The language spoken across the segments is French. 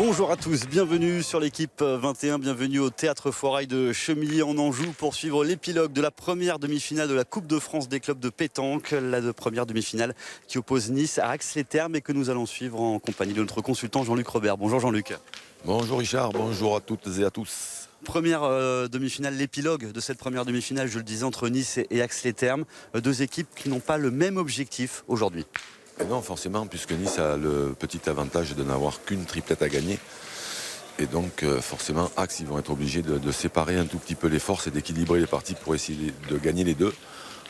Bonjour à tous, bienvenue sur l'équipe 21, bienvenue au Théâtre Foirail de Chemillé en Anjou pour suivre l'épilogue de la première demi-finale de la Coupe de France des clubs de pétanque, la première demi-finale qui oppose Nice à Ax-les-Thermes et que nous allons suivre en compagnie de notre consultant Jean-Luc Robert. Bonjour Jean-Luc. Bonjour Richard, bonjour à toutes et à tous. Première demi-finale, l'épilogue de cette première demi-finale, je le disais, entre Nice et Ax-les-Thermes, deux équipes qui n'ont pas le même objectif aujourd'hui. Et non, forcément, puisque Nice a le petit avantage de n'avoir qu'une triplette à gagner. Et donc, forcément, Ax, ils vont être obligés de séparer un tout petit peu les forces et d'équilibrer les parties pour essayer de gagner les deux.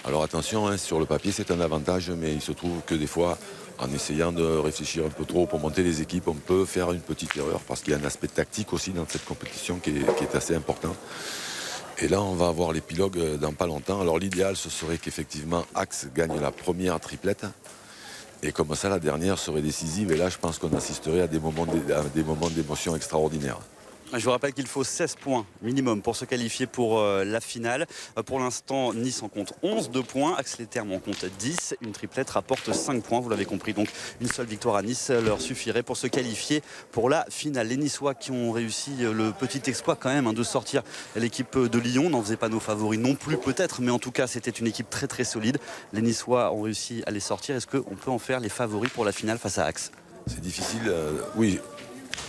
Alors attention, hein, sur le papier, c'est un avantage, mais il se trouve que des fois, en essayant de réfléchir un peu trop pour monter les équipes, on peut faire une petite erreur, parce qu'il y a un aspect tactique aussi dans cette compétition qui est assez important. Et là, on va avoir l'épilogue dans pas longtemps. Alors l'idéal, ce serait qu'effectivement, Ax gagne la première triplette. Et comme ça, la dernière serait décisive. Et là, je pense qu'on assisterait à des moments d'émotion extraordinaires. Je vous rappelle qu'il faut 16 points minimum pour se qualifier pour la finale. Pour l'instant, Nice en compte 11, 2 points. Ax-les-Thermes en compte 10. Une triplette rapporte 5 points, vous l'avez compris. Donc une seule victoire à Nice leur suffirait pour se qualifier pour la finale. Les Niçois qui ont réussi le petit exploit quand même de sortir l'équipe de Lyon. N'en faisait pas nos favoris non plus peut-être, mais en tout cas c'était une équipe très très solide. Les Niçois ont réussi à les sortir. Est-ce qu'on peut en faire les favoris pour la finale face à Ax? C'est difficile, oui.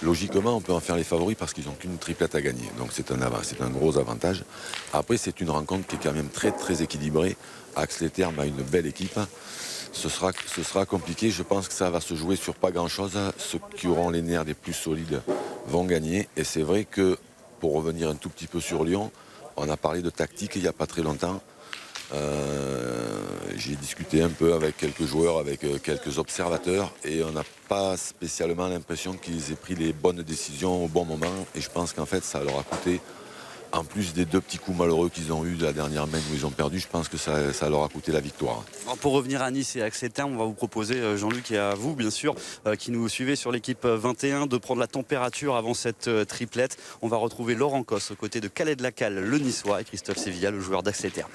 Logiquement, on peut en faire les favoris parce qu'ils n'ont qu'une triplette à gagner. Donc c'est un gros avantage. Après, c'est une rencontre qui est quand même très très équilibrée. Ax-les-Thermes a une belle équipe. Ce sera compliqué. Je pense que ça va se jouer sur pas grand-chose. Ceux qui auront les nerfs les plus solides vont gagner. Et c'est vrai que, pour revenir un tout petit peu sur Lyon, on a parlé de tactique il n'y a pas très longtemps. J'ai discuté un peu avec quelques joueurs, avec quelques observateurs et on n'a pas spécialement l'impression qu'ils aient pris les bonnes décisions au bon moment et je pense qu'en fait ça leur a coûté, en plus des deux petits coups malheureux qu'ils ont eu de la dernière main où ils ont perdu, je pense que ça leur a coûté la victoire. Alors pour revenir à Nice et à Ax-les-Thermes, on va vous proposer, Jean-Luc, et à vous bien sûr, qui nous suivez sur l'équipe 21, de prendre la température avant cette triplette. On va retrouver Laurent Cosse aux côtés de Khaled Lacal, le Niçois, et Christophe Sevilla, le joueur d'Ax-les-Thermes.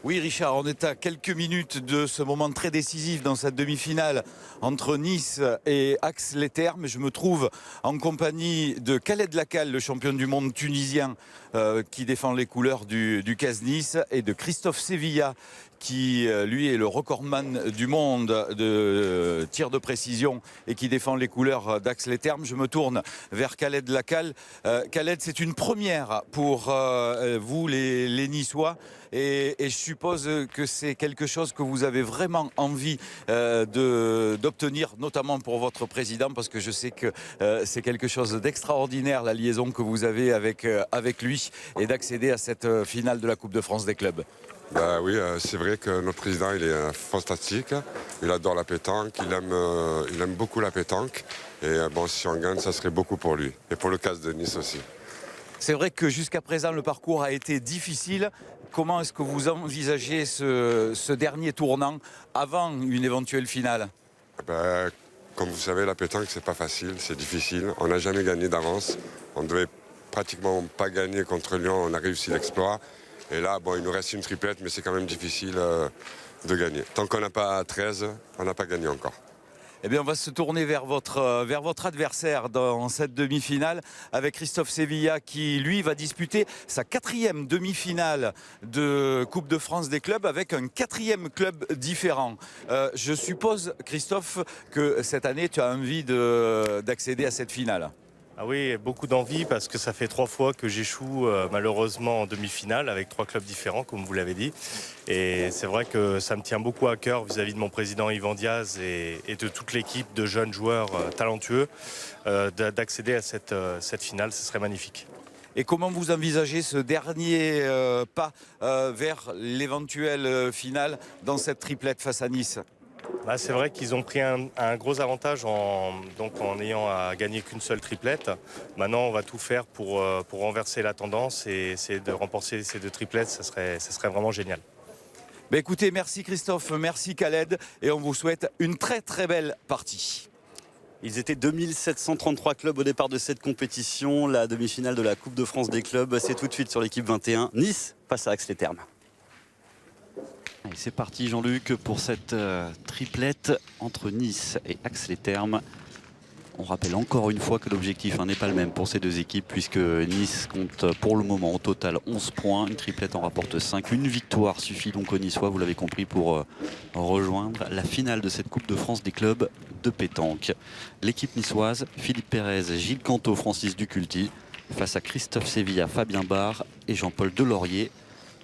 Oui Richard, on est à quelques minutes de ce moment très décisif dans cette demi-finale entre Nice et Ax-les-Thermes. Je me trouve en compagnie de Khaled Lacal, le champion du monde tunisien qui défend les couleurs du CAS Nice, et de Christophe Sevilla qui lui est le recordman du monde de tir de précision et qui défend les couleurs d'Ax-les-Thermes. Je me tourne vers Khaled Lacal. Khaled, c'est une première pour vous les Niçois et je suppose que c'est quelque chose que vous avez vraiment envie d'obtenir, notamment pour votre président, parce que je sais que c'est quelque chose d'extraordinaire, la liaison que vous avez avec lui, et d'accéder à cette finale de la Coupe de France des clubs. Bah oui, c'est vrai que notre président il est fantastique, il adore la pétanque, il aime beaucoup la pétanque et bon, si on gagne ça serait beaucoup pour lui et pour le CAS de Nice aussi. C'est vrai que jusqu'à présent le parcours a été difficile. Comment est-ce que vous envisagez ce dernier tournant avant une éventuelle finale? Bah, comme vous savez, la pétanque c'est pas facile, c'est difficile, on n'a jamais gagné d'avance, on devait pratiquement pas gagner contre Lyon, on a réussi l'exploit. Et là, bon, il nous reste une triplette, mais c'est quand même difficile de gagner. Tant qu'on n'a pas 13, on n'a pas gagné encore. Eh bien, on va se tourner vers votre adversaire dans cette demi-finale avec Christophe Sevilla qui, lui, va disputer sa 4e demi-finale de Coupe de France des clubs avec un 4e club différent. Je suppose, Christophe, que cette année, tu as envie d'accéder à cette finale. Ah oui, beaucoup d'envie parce que ça fait 3 fois que j'échoue malheureusement en demi-finale avec 3 clubs différents, comme vous l'avez dit. Et c'est vrai que ça me tient beaucoup à cœur vis-à-vis de mon président Yvan Diaz et de toute l'équipe de jeunes joueurs talentueux d'accéder à cette finale. Ce serait magnifique. Et comment vous envisagez ce dernier pas vers l'éventuelle finale dans cette triplette face à Nice ? Bah, c'est vrai qu'ils ont pris un gros avantage en ayant à gagner qu'une seule triplette. Maintenant, on va tout faire pour renverser la tendance et essayer de remporter ces 2 triplettes. Ça serait vraiment génial. Bah écoutez, merci Christophe, merci Khaled, et on vous souhaite une très très belle partie. Ils étaient 2733 clubs au départ de cette compétition. La demi-finale de la Coupe de France des clubs, c'est tout de suite sur l'équipe 21. Nice face à Ax-les-Thermes. C'est parti Jean-Luc pour cette triplette entre Nice et Ax-les-Thermes. On rappelle encore une fois que l'objectif n'est pas le même pour ces deux équipes puisque Nice compte pour le moment au total 11 points, une triplette en rapporte 5. Une victoire suffit donc aux Niçois, vous l'avez compris, pour rejoindre la finale de cette Coupe de France des clubs de pétanque. L'équipe niçoise, Philippe Pérez, Gilles Canto, Francis Duculti, face à Christophe Sevilla, Fabien Barre et Jean-Paul Delaurier.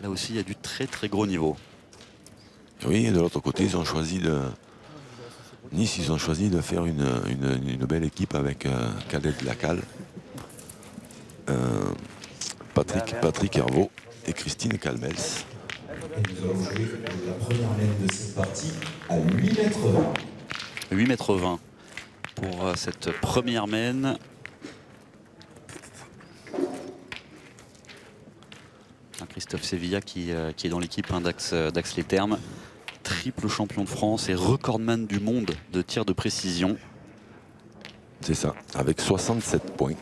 Là aussi, il y a du très très gros niveau. Oui, et de l'autre côté, ils ont choisi de... Nice, ils ont choisi de faire une belle équipe avec Khaled Lacal, Patrick Hervaux et Christine Calmels. Et nous allons jouer la première mène de cette partie à 8,20 m. 8,20 m pour cette première mène. Christophe Sevilla qui est dans l'équipe d'Ax Les Thermes. Triple champion de France et recordman du monde de tir de précision. C'est ça, avec 67 points.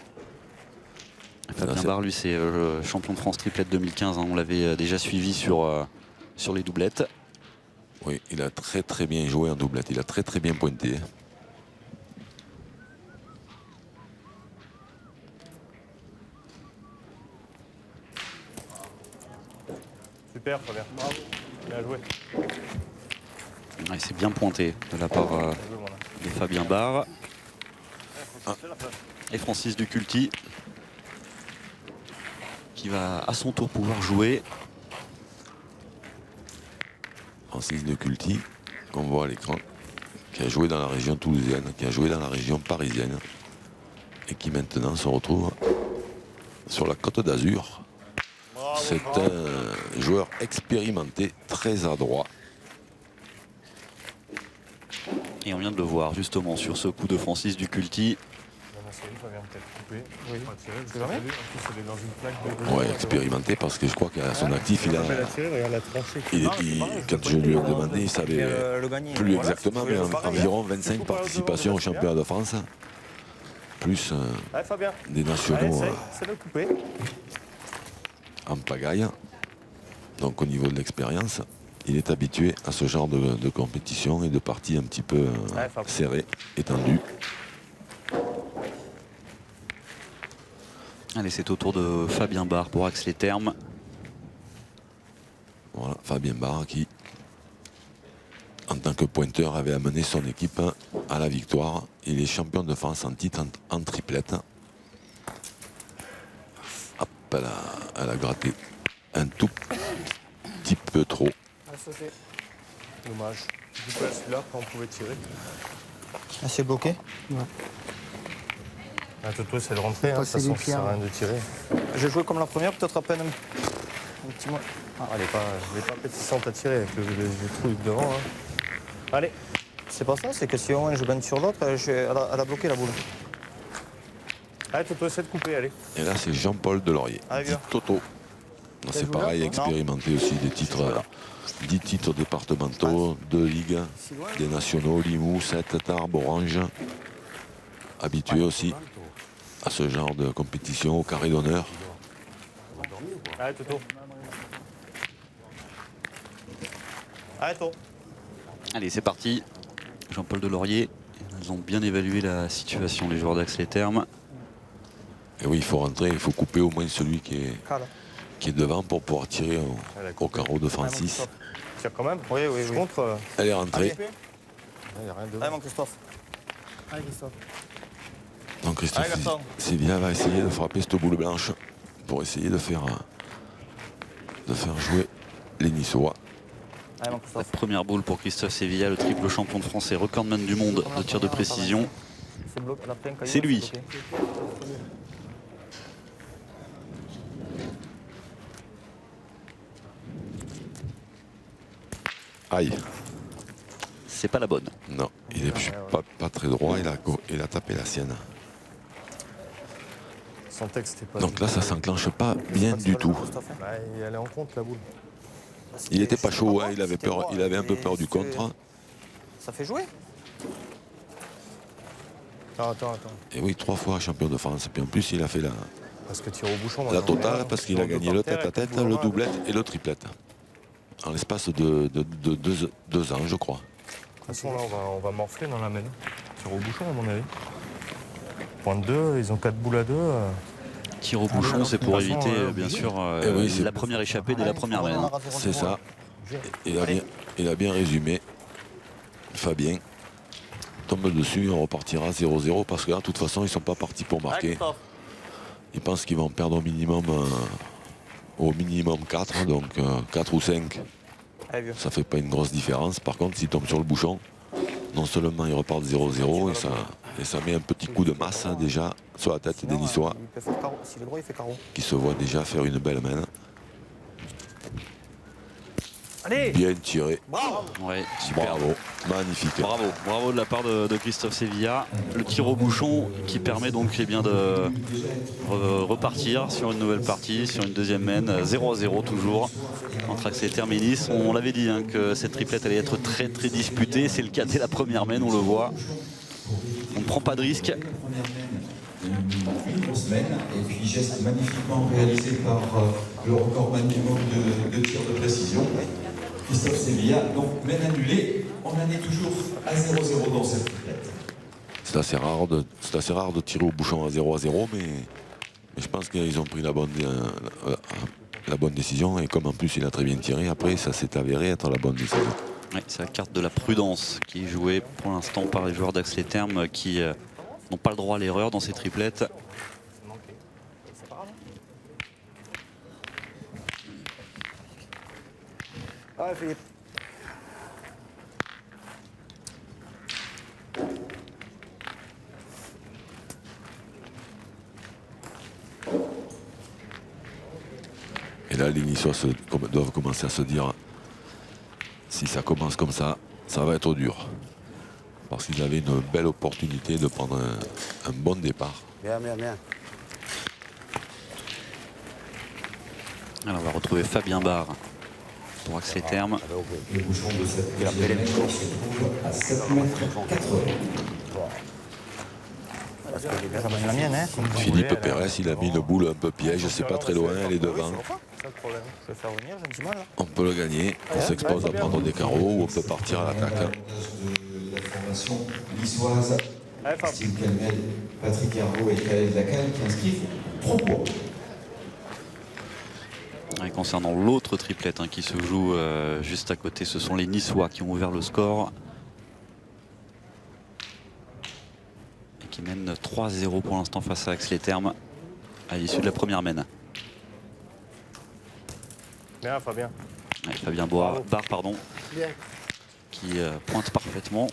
Fabien Barre, lui, c'est champion de France triplette 2015. On l'avait déjà suivi sur les doublettes. Oui, il a très très bien joué en doublette. Il a très très bien pointé. Super, Fabien. Bravo. Bien joué. Ouais, c'est bien pointé de la part de Fabien Barre. Et Francis Duculti qui va à son tour pouvoir jouer. Francis Duculti, qu'on voit à l'écran, qui a joué dans la région toulousaine, qui a joué dans la région parisienne et qui maintenant se retrouve sur la Côte d'Azur. C'est un joueur expérimenté, très adroit. Et on vient de le voir justement sur ce coup de Francis Duculti. Ouais, expérimenté parce que je crois qu'à son actif, il a. Quand je lui ai demandé, il savait plus exactement, mais environ 25 participations au championnat de France. Plus des nationaux en pagaille. Donc au niveau de l'expérience, il est habitué à ce genre de compétition et de parties un petit peu serrées, étendues. Allez, c'est au tour de Fabien Barre pour Ax Les Thermes. Voilà, Fabien Barre qui, en tant que pointeur, avait amené son équipe à la victoire. Il est champion de France en titre en triplette. Hop, elle a gratté un tout petit peu trop. Dommage. Du coup, celui-là, quand on pouvait tirer. Ah, c'est bloqué? Ouais. Ah, Toto, c'est de rentrer, hein, de toute façon, ça sert à rien de tirer. J'ai joué comme la première, peut-être à peine un petit mois. Ah, elle n'est pas appétissante à tirer avec le truc devant. Hein. Allez. C'est pas ça, c'est que si on joue bien sur l'autre, elle a bloqué la boule. Allez, Toto, essaie de couper, allez. Et là, c'est Jean-Paul Delaurier. Allez, Dit viens. Toto. C'est pareil, expérimenté aussi des titres, 10 titres départementaux, 2 ligues, des nationaux, Limoux, 7, Tarbes, Orange. Habitué aussi à ce genre de compétition au carré d'honneur. Allez, Toto. Allez, Toto. Allez, c'est parti. Jean-Paul Delaurier. Ils ont bien évalué la situation, les joueurs d'Ax Les Thermes. Et oui, il faut rentrer, il faut couper au moins celui qui est devant pour pouvoir tirer au carreau de Francis. Tire quand même. Oui, oui, Je oui. contre. Elle est rentrée. Il n'y a rien de. Allez, mon Christophe. Allez, Christophe. Donc Christophe Allez, garçon. Sevilla va essayer de frapper cette boule blanche pour essayer de faire jouer les Niçois. Allez, mon La Christophe. première boule pour Christophe Sevilla, le triple champion de France et recordman du monde de tir de précision. C'est bloqué. Elle a pris un caillou, C'est lui. bloqué. Aïe. C'est pas la bonne. Non, il est pas très droit, il a tapé la sienne. Son texte n'est pas. Donc là, ça s'enclenche pas bien du tout. Bah, elle est en contre, la boule. Il était pas chaud, hein, il avait peur, il avait un peu peur du contre. Ça fait jouer? Attends. Et oui, 3 fois champion de France. Puis en plus, il a fait Parce que tire au bouchon. la totale parce qu'il a gagné le tête-à-tête, le doublette et le triplette. En l'espace de 2 ans, je crois. De toute façon, là, on va morfler dans la mène. Tire au bouchon, à mon avis. point de 2, ils ont 4 boules à 2. Tir au bouchon, c'est pour De toute façon, éviter bien sûr oui, c'est- la première échappée dès la première main. C'est ça. Il a bien résumé. Fabien tombe dessus, on repartira 0-0 parce que là, de toute façon, ils sont pas partis pour marquer. Ils pensent qu'ils vont perdre au minimum 4, donc 4 ou 5. Ça fait pas une grosse différence. Par contre, s'ils tombent sur le bouchon, non seulement ils repartent 0-0 et ça met un petit coup de masse hein, déjà sur la tête des Niçois qui se voient déjà faire une belle main. Bien tiré. Ouais, super. Bravo. Magnifique. Bravo de la part de Christophe Sevilla. Le tir au bouchon qui permet donc eh bien, de repartir sur une nouvelle partie, sur une deuxième main, 0-0 toujours entre Axel Leterme et Nice. On l'avait dit hein, que cette triplette allait être très disputée. C'est le cas dès la première main, on le voit. On ne prend pas de risque. Une grosse mène, et puis geste magnifiquement réalisé par le recordman du monde de tir de précision, Christophe Sevilla. Donc mène annulée, on en est toujours à 0-0 dans cette triplette. C'est assez rare de tirer au bouchon à 0-0, mais je pense qu'ils ont pris la bonne décision. Et comme en plus il a très bien tiré, après ça s'est avéré être la bonne décision. Ouais, c'est la carte de la prudence qui est jouée pour l'instant par les joueurs d'Axel Leterme qui n'ont pas le droit à l'erreur dans ces triplettes. Ah, Philippe. Et là, les Niçois doivent commencer à se dire, si ça commence comme ça, ça va être dur. Parce qu'ils avaient une belle opportunité de prendre un bon départ. Bien. Alors on va retrouver Fabien Barre pour Axel Leterme. Le bouchon de cette deuxième mène se trouve à 7 mètres 80. Parce que ça va être la mienne, hein. Philippe Pérez, il a mis une boule un peu piège, c'est pas très loin, elle est devant. C'est le problème. Je vais faire venir, j'ai un petit mal là. On peut le gagner, on s'expose à prendre des carreaux ou on peut partir à l'attaque. De la formation niçoise, Steve Calmel, Patrick Herbeau et Khaled Lacal qui inscrivent 3 points. Et concernant l'autre triplette hein, qui se joue juste à côté, ce sont les Niçois qui ont ouvert le score. Et qui mènent 3-0 pour l'instant face à Axel Leterme à l'issue de la première main. Bien, Fabien. Ouais, Fabien Barre, qui pointe parfaitement.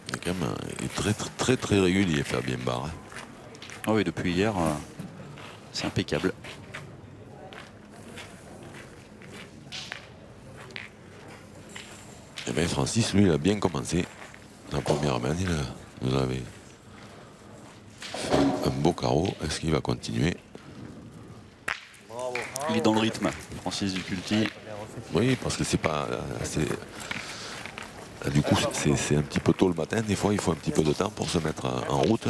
Il est quand même très régulier, Fabien Barre. Ah oui, depuis hier, c'est impeccable. Et bien Francis, lui, il a bien commencé. La première main, il nous avait fait un beau carreau. Est-ce qu'il va continuer? Il est dans le rythme, Francis Duculti. Oui, parce que c'est pas... Du coup, c'est un petit peu tôt le matin. Des fois, il faut un petit peu de temps pour se mettre en route.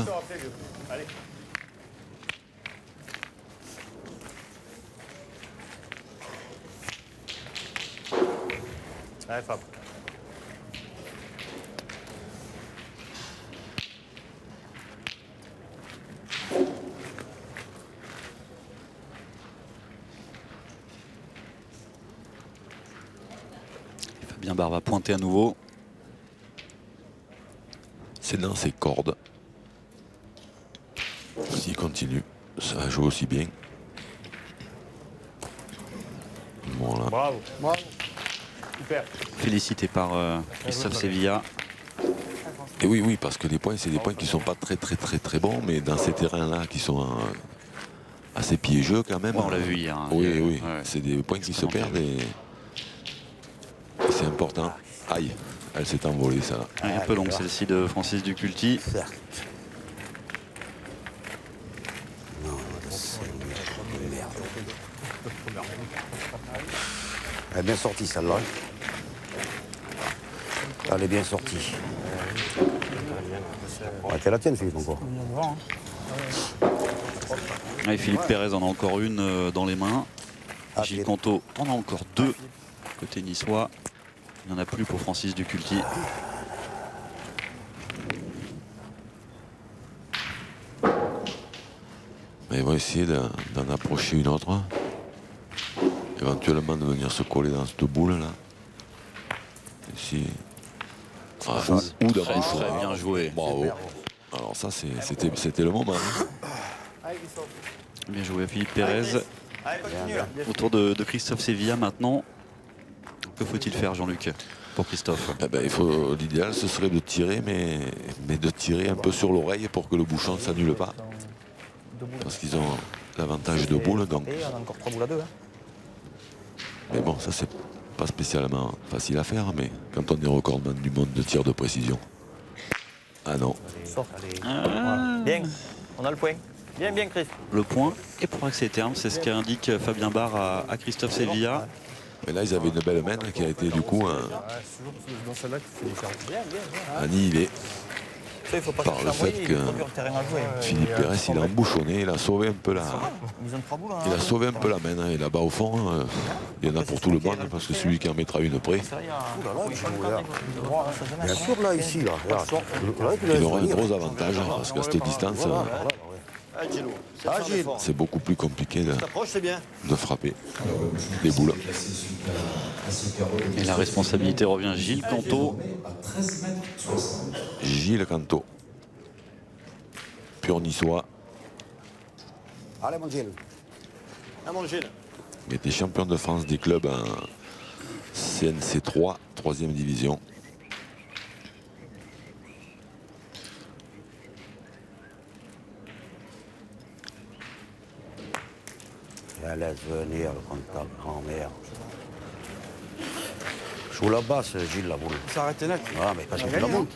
Allez, Fab. Fabien Barre va pointer à nouveau. C'est dans ses cordes. S'il continue, ça joue aussi bien. Voilà. Bravo. Super. Félicité par Christophe Sevilla. Et oui, parce que les points, c'est des points qui ne sont pas très bons, mais dans ces terrains-là qui sont assez piégeux quand même. Ouais, on l'a vu hier. Hein. Oui, Ouais. c'est des points qui se perdent et c'est important. Aïe, elle s'est envolée, ça. Ouais, un peu longue celle-ci de Francis Duculti. Elle est bien sortie celle-là. Elle est bien sortie. T'es la tienne, Philippe, encore. Et Philippe Pérez en a encore une dans les mains. Gilles Canto en a encore deux côté niçois. Il n'y en a plus pour Francis Duculti. Mais ils vont essayer d'en approcher une autre. Éventuellement de venir se coller dans cette boule là. Ici. Ah, ou d'embouchon. Très bien joué. Bravo. Alors ça c'était le moment. Hein. Bien joué Philippe Pérez. Autour de Christophe Sevilla maintenant. Que faut-il faire Jean-Luc pour Christophe? Eh ben, l'idéal ce serait de tirer, mais de tirer un peu sur l'oreille pour que le bouchon ne s'annule pas. Parce qu'ils ont l'avantage de boule. Donc... On a encore 3 boules à 2. Hein. Mais bon, ça c'est pas spécialement facile à faire, mais quand on est recordman du monde de tir de précision. Ah non. Voilà. Bien, on a le point. Bien, bien Chris. Le point et pour accès terme, c'est ce qu'indique Fabien Barre à Christophe Sevilla. Mais là ils avaient une belle main qui a été du coup annihilée Ça, il faut pas par le fait que Philippe Pérez il a embouchonné, il a sauvé un peu la. Il a sauvé un peu la main, hein, et là-bas au fond, il y en a pour tout le monde, parce que celui qui en mettra une près, Bien sûr, là, ici, là. il aura un gros avantage, parce qu'à cette distance, c'est beaucoup plus compliqué de frapper des boules. Et la responsabilité revient à Gilles Canto. Gilles Canto, pur niçois. Allez, mon Gilles. Il était champion de France des clubs en CNC 3, 3e division. Laisse venir le contact, grand-mère. Joue la basse, Gilles, la boule. Ça arrête net. Ah, mais parce que tu la montes.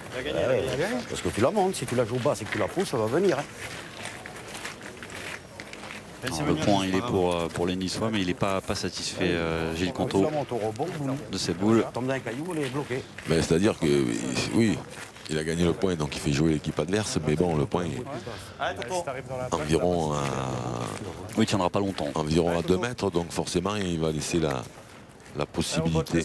Parce que tu la montes. Si tu la joues basse et que tu la pousses, ça va venir. Hein. Alors, le point il est pour les Niçois, mais il n'est pas satisfait Gilles Canto Tu la montes au rebond, de ses boules. tombe dans un caillou, elle est bloquée. Ben, c'est-à-dire que oui, il a gagné le point, donc il fait jouer l'équipe adverse, mais bon, le point est environ Oui, il tiendra pas longtemps. à 2 mètres, donc forcément il va laisser la possibilité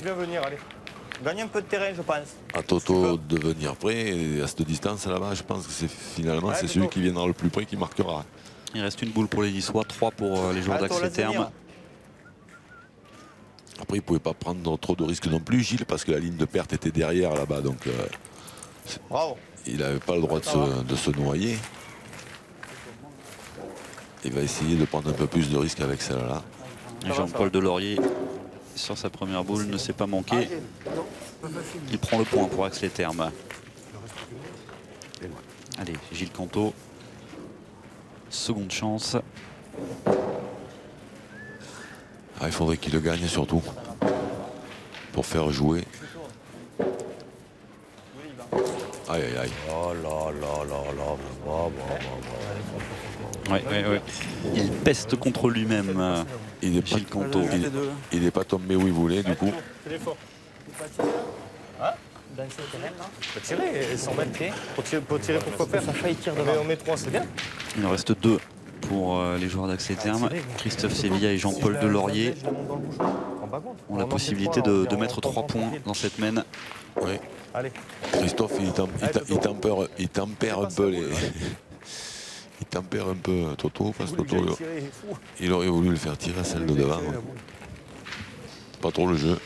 Gagne un peu de terrain, je pense. à Toto de venir près, et à cette distance là-bas, je pense que finalement c'est celui qui viendra le plus près qui marquera. Il reste une boule pour les Niçois, 3 pour les joueurs d'accès terme. Après, il ne pouvait pas prendre trop de risques non plus, Gilles, parce que la ligne de perte était derrière là-bas, donc il n'avait pas le droit de se noyer. Il va essayer de prendre un peu plus de risques avec celle-là. Jean-Paul Delaurier, sur sa première boule, ne s'est pas manqué. Il prend le point pour Axel Terme. Allez, Gilles Canto. Seconde chance. Il faudrait qu'il le gagne surtout pour faire jouer. Aïe aïe aïe. Oh là là là là. Ouais. Il peste contre lui-même. Il n'est pas tombé où il voulait du coup. Faut tirer, 100 mètres. Faut tirer pourquoi faire. Ça fait tire devant. On met 3, c'est bien. Il en reste 2 pour les joueurs d'accès terme. Christophe Sevilla et Jean-Paul Delaurier ont la possibilité de mettre 3 points dans cette mène. Oui. Christophe, il tempère un peu les. Il tempère un peu Toto, parce que Toto, il aurait voulu le faire tirer à celle de devant. Pas trop le jeu.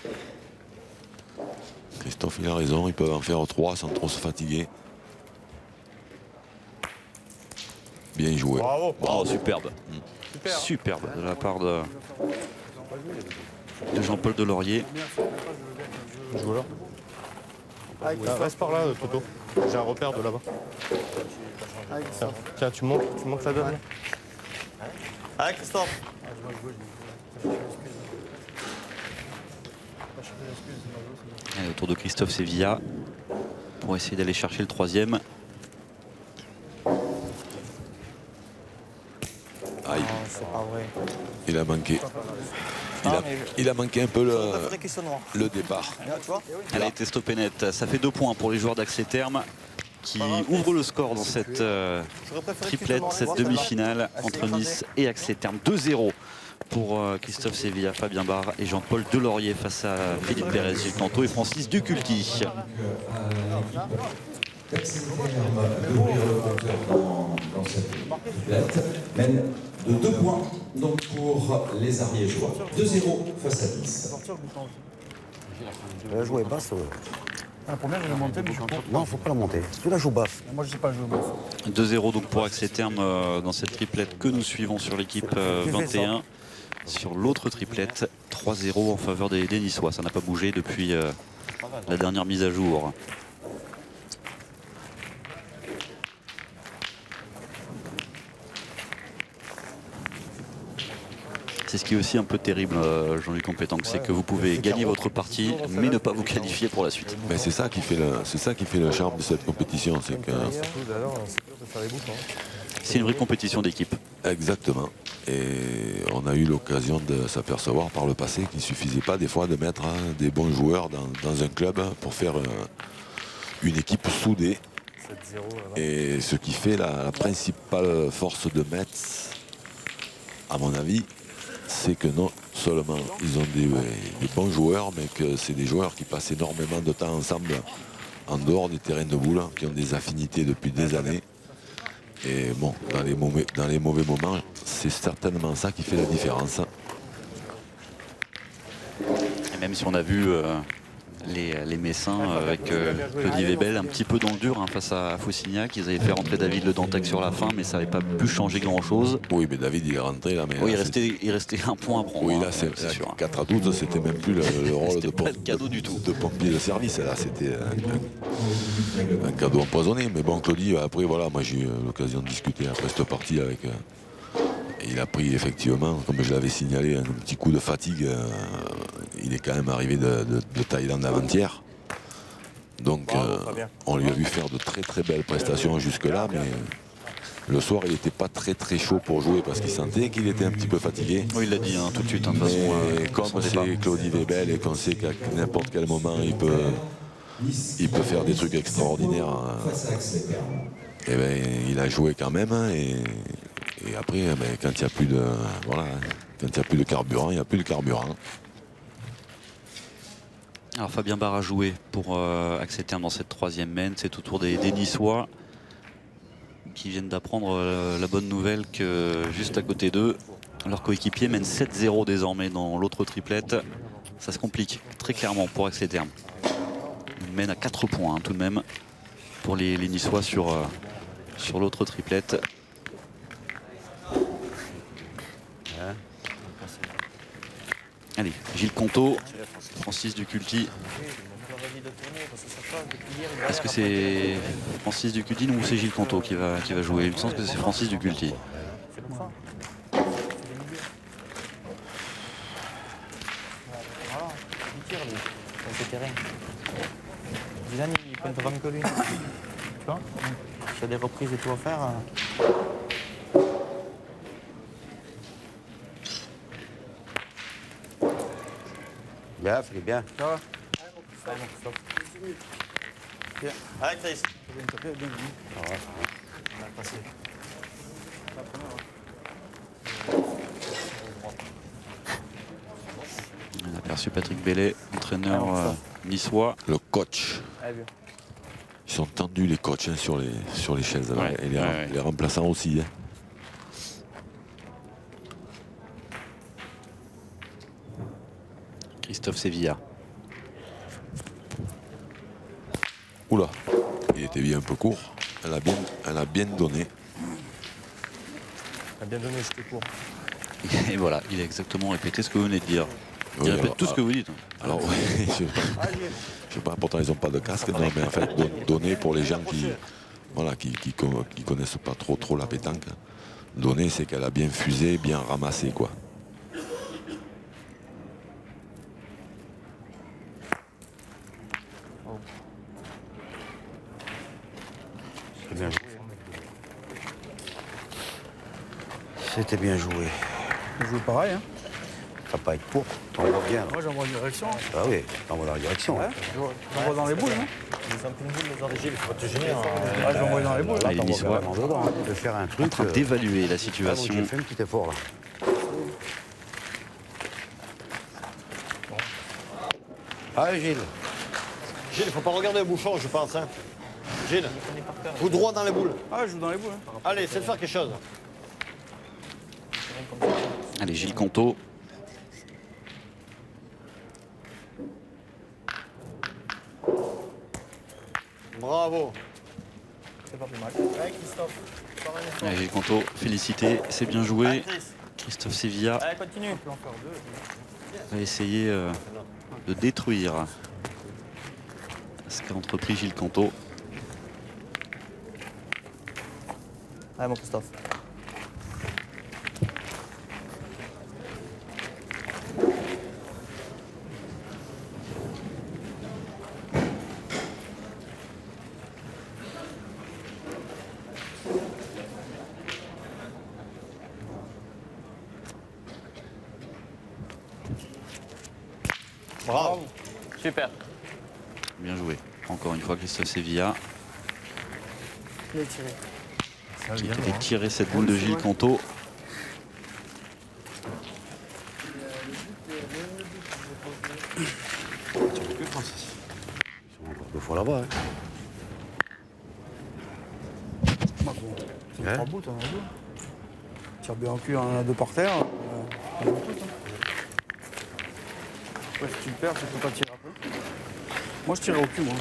Christophe, il a raison, ils peuvent en faire 3 sans trop se fatiguer. Bien joué. Bravo, superbe. Superbe de la part de Jean-Paul Delaurier. Joueur. Reste par là, Toto. J'ai un repère de là-bas. Tiens, tu montes la donne. Allez, Christophe. Allez, autour de Christophe Sevilla pour essayer d'aller chercher le 3e. Aïe. C'est pas vrai. Il a manqué. Il a manqué un peu le départ. Elle a été stoppée net. Ça fait 2 points pour les joueurs d'accès terme qui ouvrent le score dans cette triplette, cette demi-finale entre Nice et accès terme. 2-0 pour Christophe Sevilla, Fabien Barre et Jean-Paul Delaurier face à Philippe Pérez, Gilles Canto et Francis Duculti. d'Axel-Terme d'ouvrir le compteur dans cette triplette, mène de 2 points donc pour les Ariégeois. 2-0 face à 10. Elle a joué basse. La première, je l'ai montée, mais je comprends. Non, faut pas la monter. Tu la joues basse. Moi, je sais pas jouer basse. 2-0 donc pour Ax-les-Thermes dans cette triplette que nous suivons sur l'équipe 21. Sur l'autre triplette, 3-0 en faveur des Niçois. Ça n'a pas bougé depuis la dernière mise à jour. C'est ce qui est aussi un peu terrible, Jean-Luc Compétent, c'est que vous pouvez gagner votre partie, mais ne pas vous qualifier pour la suite. Mais c'est ça qui fait le charme de cette compétition, c'est que C'est une vraie compétition d'équipe. exactement. Et on a eu l'occasion de s'apercevoir par le passé qu'il ne suffisait pas des fois de mettre des bons joueurs dans un club pour faire une équipe soudée. Et ce qui fait la principale force de Metz, à mon avis, c'est que non seulement ils ont des bons joueurs, mais que c'est des joueurs qui passent énormément de temps ensemble en dehors des terrains de boule, qui ont des affinités depuis des années. Et bon, dans les mauvais moments, c'est certainement ça qui fait la différence. Et même si on a vu les Messins avec Claudie Webel un petit peu dans le dur face à Faucignac, ils avaient fait rentrer David Le Dantec sur la fin, mais ça n'avait pas pu changer grand chose. Oui, mais David il est rentré là. Mais Oui, là, il restait un point à prendre. oui, là c'est sûr. 4-12, c'était même plus le rôle de, pas le cadeau du tout. de pompier de service. Là, c'était un cadeau empoisonné. Mais bon, Claudie, après, voilà, moi j'ai eu l'occasion de discuter après cette partie avec. Il a pris effectivement, comme je l'avais signalé, un petit coup de fatigue. Il est quand même arrivé de Thaïlande avant-hier. Donc on lui a vu faire de très très belles prestations jusque-là, mais le soir il n'était pas très très chaud pour jouer parce qu'il sentait qu'il était un petit peu fatigué. Oui, il l'a dit tout de suite. De toute Mais façon, comme c'est Claudie Webel et qu'on sait qu'à n'importe quel moment il peut faire des trucs extraordinaires, et ben, il a joué quand même. Et après, ben, quand il n'y a plus de quand il y a plus de carburant, il n'y a plus de carburant. Alors Fabien Barre a joué pour Ax-les-Thermes dans cette troisième main. C'est au tour des Niçois qui viennent d'apprendre la bonne nouvelle que juste à côté d'eux, leur coéquipier mène 7-0 désormais dans l'autre triplette. Ça se complique très clairement pour Ax-les-Thermes. Il mène à 4 points tout de même pour les Niçois sur l'autre triplette. Allez, Gilles Conto, Francis Duculti. Est-ce que c'est Francis Duculti ou c'est Gilles Conto qui va jouer? Il me semble que c'est Francis Duculti. Zidane, il peut être même que lui. Tu vois? S'il y a des reprises et tout à faire. Bien, Philippe, bien. Ça va? Bien. Allez, Chris. Bien tapé, bien vu. On a passé. On a aperçu Patrick Bellet, entraîneur niçois. Le coach. Allez, bien. Ils sont tendus les coachs sur les chaises. Ouais, et ouais. les remplaçants aussi. Christophe Sevilla. Oula, il était bien un peu court. Elle a bien donné. On a bien donné, c'était court. Et voilà, il a exactement répété ce que vous venez de dire. Il Oui, répète alors, tout ce que vous dites. Alors, oui, je sais pas, pourtant ils n'ont pas de casque, non, mais en fait, donner pour les gens qui connaissent pas trop la pétanque, donner, c'est qu'elle a bien fusé, bien ramassé, quoi. C'était bien joué. C'était bien joué. On joue pareil, hein? Ça va pas être pour. On voit bien. Moi, j'envoie une direction. Ah oui, on va dans la direction. Ouais, j'envoie dans les boules, hein? Ah, j'envoie dans les boules. Ah, les Niçois Dedans, hein. De faire un en truc. train d'évaluer la situation. J'ai fait un petit effort là. Allez Gilles. Gilles, il faut pas regarder au bouchon, je pense. Hein. Gilles, vous droit dans les boules. Ah, je joue dans les boules. Hein. Allez, c'est de faire quelque chose. Allez, Gilles Canto. Bravo. C'est pas plus mal. Allez, Christophe. Allez, Gilles Canto, félicité, c'est bien joué. Allez, Chris. Christophe Sevilla Allez, continue. va essayer de détruire ce qu'a entrepris Gilles Canto. Allez, mon Christophe. Bravo. Super. Bien joué. Encore une fois, Christophe Sevilla Il est tiré. qui a fait tirer cette boule de Gilles Canto. Ils sont encore 2 fois là-bas. Hein. C'est 3 bouts, t'en as 2. Tire bien au cul, on en a 2 par terre. Ouais, si tu le perds, tu peux pas tirer après. Moi, je tirais au cul, moi.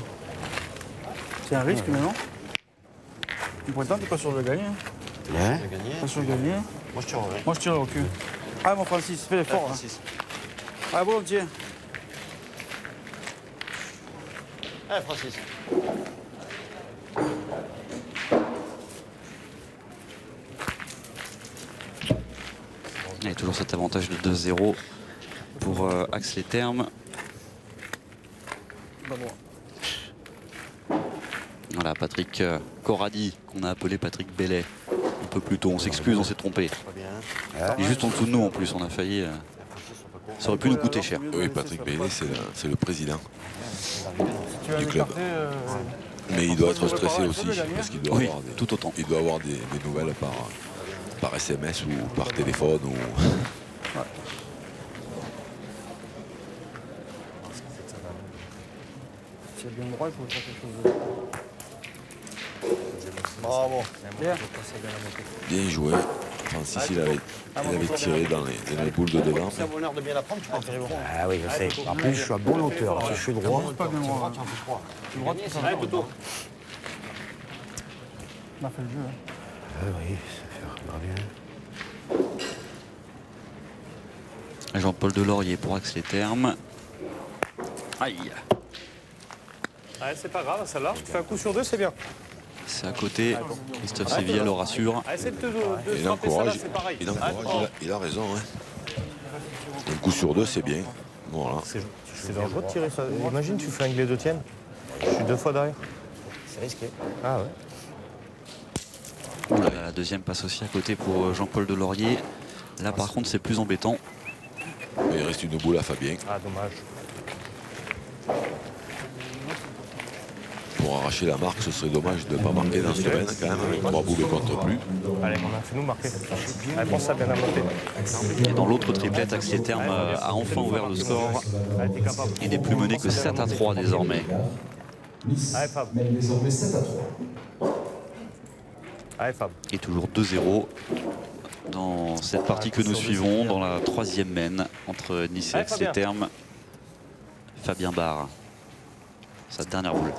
C'est un risque, mais non. Pour l'instant, t'es pas sûr de gagner. Hein. Hein? Pas sûr de gagner. Moi, je tirerai. Moi, je tirais au cul. Ah, mon Francis, fais l'effort. Ah, volontiers. Allez, Francis. Il y a toujours cet avantage de 2-0 pour Axe les Thermes. Voilà, Patrick Corradi, qu'on a appelé Patrick Bellet un peu plus tôt. On s'excuse, on s'est trompé. Il est juste en dessous de nous en plus, on a failli. Ça aurait pu nous coûter cher. Oui, Patrick Bellet, c'est le président Tu vas du club. m'écarter, Mais il doit être stressé aussi, parce qu'il doit Oui, avoir tout autant. il doit avoir des nouvelles par SMS ou par téléphone. Ou... Si il y a bien droit, il faut faire quelque chose. Bravo. Bien joué. Francis, il avait tiré dans les boules de devant. C'est un bonheur de bien apprendre, tu peux en faire bon. Ah oui, je sais. En plus, je suis à bonne hauteur. Si je suis droit. Pas bien droit. Tu en fais 3. Tu droit, tu Allez, Toto. On a fait le jeu. Hein. Ah oui, ça fait bien. Jean-Paul Delorier pour Axe les Thermes. Aïe, Allez, c'est pas grave, celle-là. Tu fais un coup sur 2, c'est bien. c'est à côté. Christophe Sevilla le rassure. Allez, essaie de Il frapper celle-là, encourage, c'est pareil. il a raison. Hein. Un coup sur 2, c'est bien. Voilà. C'est dangereux de tirer ça. Imagine, tu flingues les 2 tiennes. Je suis 2 fois derrière. C'est risqué. Ah ouais. Oula, la deuxième passe aussi à côté pour Jean-Paul Delorier. Là, par contre, c'est plus embêtant. Il reste une boule à Fabien. Ah, dommage. Pour arracher la marque, ce serait dommage de ne pas marquer dans ce domaine quand même, avec 3 boules contre plus. Allez, mon fais-nous marquer. Allez, pense à bien à monter. Et dans l'autre triplette, Axe les Thermes a enfin ouvert le score. Allez, t'es capable. Il n'est plus mené que 7-3 désormais. Allez, Fab. Mène désormais 7-3. Allez, Fab. Et toujours 2-0 dans cette partie que nous suivons, dans la 3e mène entre Nice et Axe les Thermes. Fabien Barre, sa dernière boule.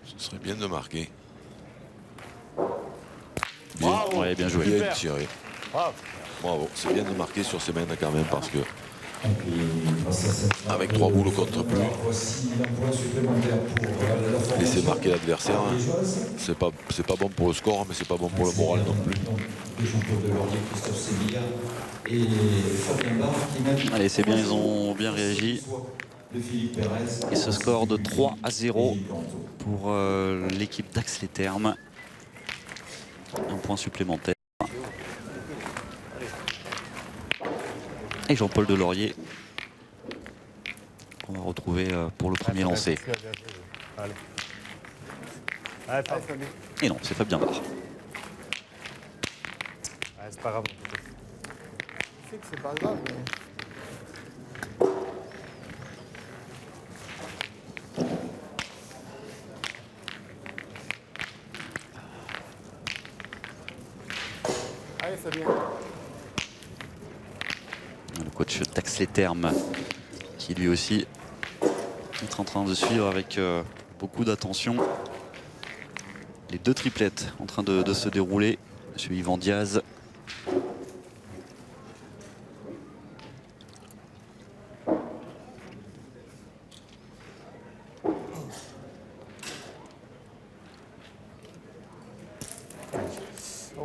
Ce serait bien de marquer. Bien, ouais, bien joué. Bien tiré. Bravo. C'est bien de marquer sur ces mènes quand même parce que avec 3 boules contre plus, laisser marquer l'adversaire, hein, c'est pas bon pour le score, mais c'est pas bon pour le moral non plus. Allez, c'est bien, ils ont bien réagi. Et ce score de 3-0 pour l'équipe d'Axe les Thermes. Un point supplémentaire. Et Jean-Paul Delorier, qu'on va retrouver pour le premier lancé. Allez. Allez, Fab. Et non, c'est Fabien Barre. Allez, c'est pas grave. Je sais que c'est pas grave, mais... Fabien. Le coach Dax Les Thermes qui lui aussi est en train de suivre avec beaucoup d'attention les deux triplettes en train de se dérouler. Monsieur Yvan Diaz.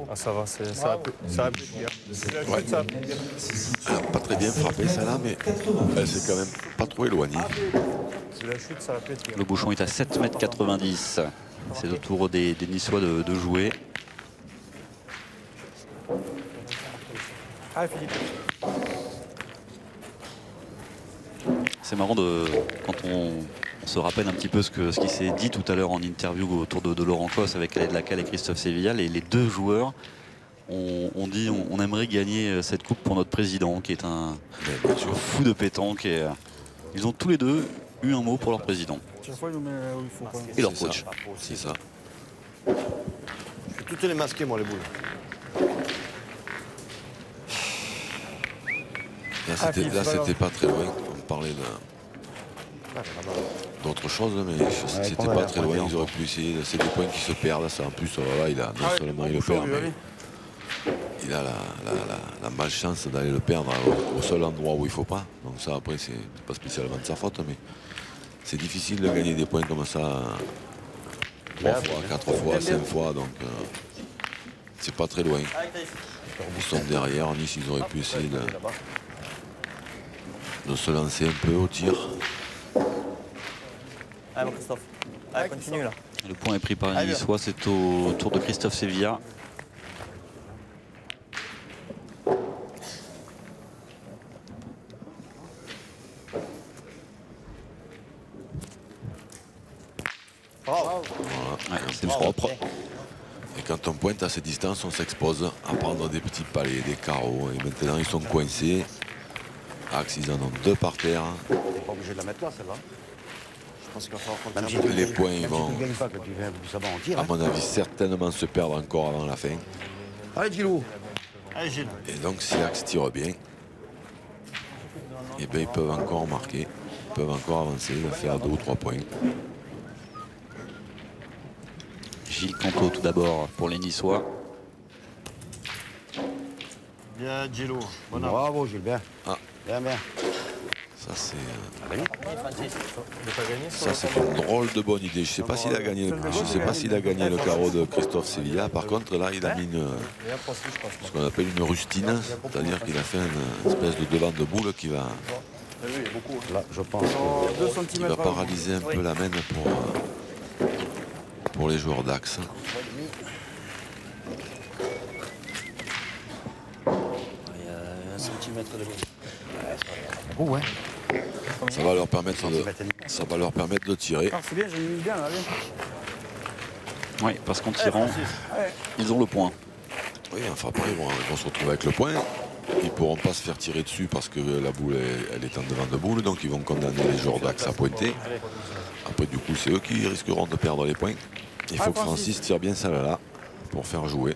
Ah, ça va, ça va plus bien. Ouais. Elle n'a pas très bien frappé celle-là, mais elle s'est quand même pas trop éloignée. La chute, ça va plus être bien. Le bouchon est à 7,90 m. C'est au tour des Niçois de jouer. Ah, Philippe. C'est marrant quand on se rappelle un petit peu ce qui s'est dit tout à l'heure en interview autour de Laurent Cos avec Khaled Lacal et Christophe Sevilla. Les deux joueurs ont dit on aimerait gagner cette coupe pour notre président qui est un fou de pétanque. Et, ils ont tous les deux eu un mot pour leur président. Chaque fois, il nous met où il faut pas. Et leur coach. C'est ça. Je vais toutes les masquer, moi, les boules. Là, c'était pas très loin. On parlait d'autre chose, mais c'était pas très loin. Ils auraient pu essayer. C'est des points qui se perdent. Ça, en plus, voilà, il a non seulement il le perd, mais il a la malchance d'aller le perdre au seul endroit où il faut pas. Donc ça, après, c'est pas spécialement de sa faute, mais c'est difficile de gagner des points comme ça 3 fois, 4 fois, 5 fois. Donc c'est pas très loin. Ils sont derrière. Nice, ils auraient pu essayer de se lancer un peu au tir. Allez, mon Christophe. Allez, continue là. Le point est pris par les Niçois. C'est au tour de Christophe Sevilla. Voilà, C'est propre. Et quand on pointe à ces distances, on s'expose à prendre des petits palets, des carreaux. Et maintenant, ils sont coincés. Axe, ils en ont 2 par terre. Tu n'es pas obligé de la mettre là, celle-là. Je pense qu'il va falloir continuer. Même si les points, ils vont, Tu ne gagnes pas, que tu viens plus avant en tir. à mon avis, certainement se perdre encore avant la fin. Allez, Gilou. Allez, Gilles. Et donc, si Axe tire bien, eh bien, ils peuvent encore marquer. Ils peuvent encore avancer, faire 2 ou 3 points. Gilles Canto tout d'abord pour les Niçois. Bien, Gilou. Bravo, Gilbert. Ah. Bien, bien. Ça, c'est Ça, c'est une drôle de bonne idée. Je ne sais pas s'il a gagné. Je sais pas s'il a gagné le carreau de Christophe Sevilla. Par contre, là, il a mis ce qu'on appelle une rustine, c'est-à-dire qu'il a fait une espèce de devant de boule qui va Là, je pense que 2 qui cm. va paralyser un peu la main pour les joueurs d'Axe. il y a 1 centimètre de boule. Ouais. Ça va leur permettre de tirer. Ah, c'est bien, j'ai mis bien là. Bien. Oui, parce qu'en tirant, ils ont le point. Oui, enfin après, ils vont se retrouver avec le point. Ils ne pourront pas se faire tirer dessus parce que la boule, elle est en devant de boule. Donc ils vont condamner les joueurs d'Axe à pointer. Après, du coup, c'est eux qui risqueront de perdre les points. Il faut que Francis tire bien celle-là pour faire jouer.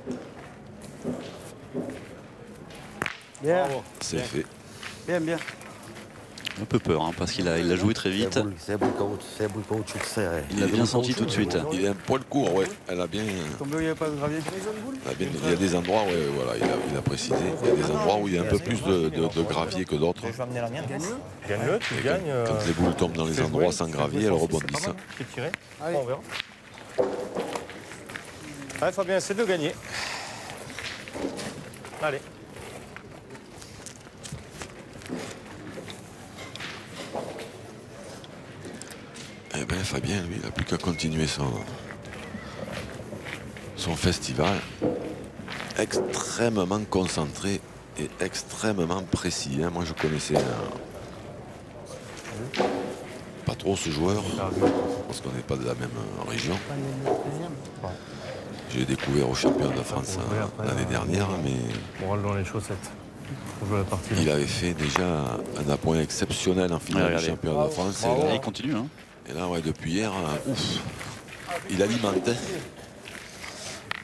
Bien. C'est fait. Bien, bien. Un peu peur, hein, parce qu'il a joué très vite. C'est un bout de caoutchouc serré. Il l'a bien senti tout de suite. Il est un poil court, ouais. Elle a bien. Tombé où il n'y a pas de gravier. Il y a des endroits, ouais, voilà, il a précisé. Il y a des endroits où il y a un peu plus de gravier que d'autres. Je vais amener la mienne. Gagne-le, tu gagnes. Quand les boules tombent dans les endroits sans gravier, elles rebondissent. Tu es tiré. Allez. On verra. Allez, Fabien, c'est de gagner. Allez. Eh bien, Fabien, lui, il n'a plus qu'à continuer son festival. Extrêmement concentré et extrêmement précis. Hein. Moi, je connaissais pas trop ce joueur, parce qu'on n'est pas de la même région. J'ai découvert au championnat de France l'année dernière, mais Moral dans les chaussettes. Pour jouer la partie. il avait fait déjà un appoint exceptionnel en finale du championnat de France. Et là, Il continue. Hein. et là, ouais, depuis hier, ouf, il alimente.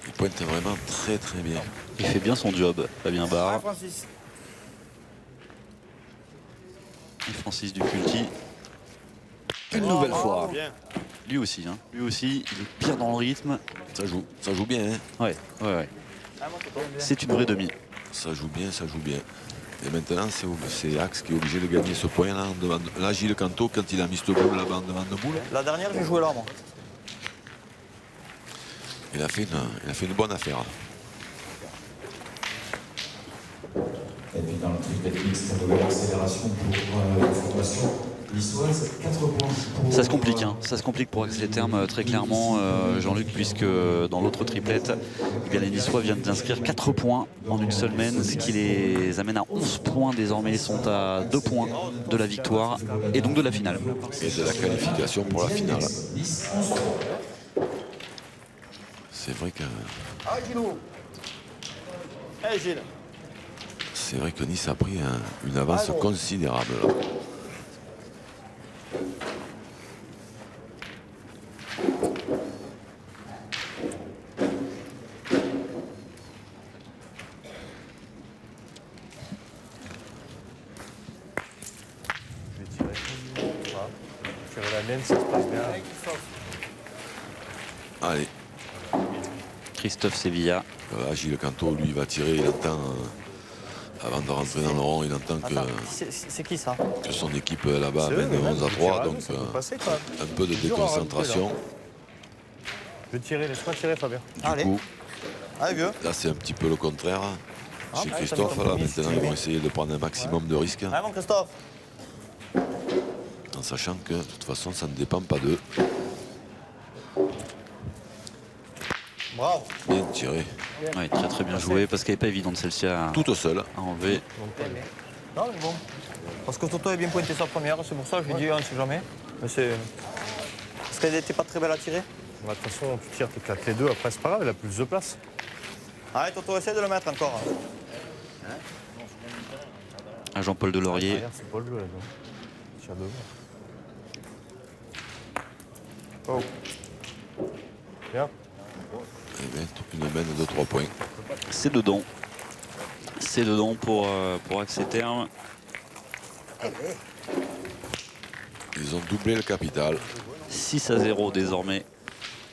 Il pointe vraiment très très bien. Il fait bien son job, Fabien Barre. Francis. Et Francis Duculti. Une nouvelle fois. Bien. Lui aussi, hein. Lui aussi, il est bien dans le rythme. Ça joue bien. Hein. Ouais. C'est une vraie demi. Ça joue bien. Et maintenant, c'est Axe qui est obligé de gagner ce point. Là, Gilles Canto, quand il a mis cette boule là-bas devant de boule, La dernière, j'ai joué là, moi. il a fait une bonne affaire. Et puis dans le triplet mixte, nouvelle accélération pour la formation niçoise, 4 points. Ça se complique, hein. Ça se complique pour Axe les Thermes très clairement, Jean-Luc, puisque dans l'autre triplette, eh bien, les Niçois viennent d'inscrire 4 points en une seule semaine, ce qui les amène à 11 points désormais. Ils sont à 2 points de la victoire et donc de la finale. Et de la qualification pour la finale. C'est vrai que Allez, Gilles. c'est vrai que Nice a pris une avance considérable là. Je vais tirer. Voilà. Tirer la mienne, ça se passe bien. Allez, Christophe Sevilla. voilà, Gilles Canto, lui, va tirer. Il entend, avant de rentrer dans le rond, il entend Attends, c'est qui ça? que son équipe là-bas C'est eux, mène mais 11 à même, 3. ça Donc peut passer, quand même. un peu de Dur à rajouter, déconcentration. Je vais tirer, laisse-moi tirer, Fabien. Du coup, Allez, vieux. là, c'est un petit peu le contraire. Chez bah, Christophe, t'as mis ton là, premier, maintenant, ils vont essayer de prendre un maximum de risques. Allez, mon Christophe. En sachant que, de toute façon, ça ne dépend pas d'eux. Bravo. Bien tiré. Ouais, très bien joué parce qu'elle n'est pas évidente celle-ci à Toute seule. enlever. Non, mais bon. Parce que Toto a bien pointé sa première, c'est pour ça que je lui dis, on ne sait jamais. Mais c'est. Parce qu'elle n'était pas très belle à tirer. De toute façon, tu tires, tu claques les deux. Après, c'est pas grave, elle a plus de place. Allez, Toto, essaie de le mettre encore. À Jean-Paul Delaurier. Derrière, c'est pas le jeu, là-dedans. Tire devant. Oh. Bien. Eh bien, une mène de 3 points. C'est dedans. C'est dedans pour Axe les Thermes. Ils ont doublé le capital. 6-0 désormais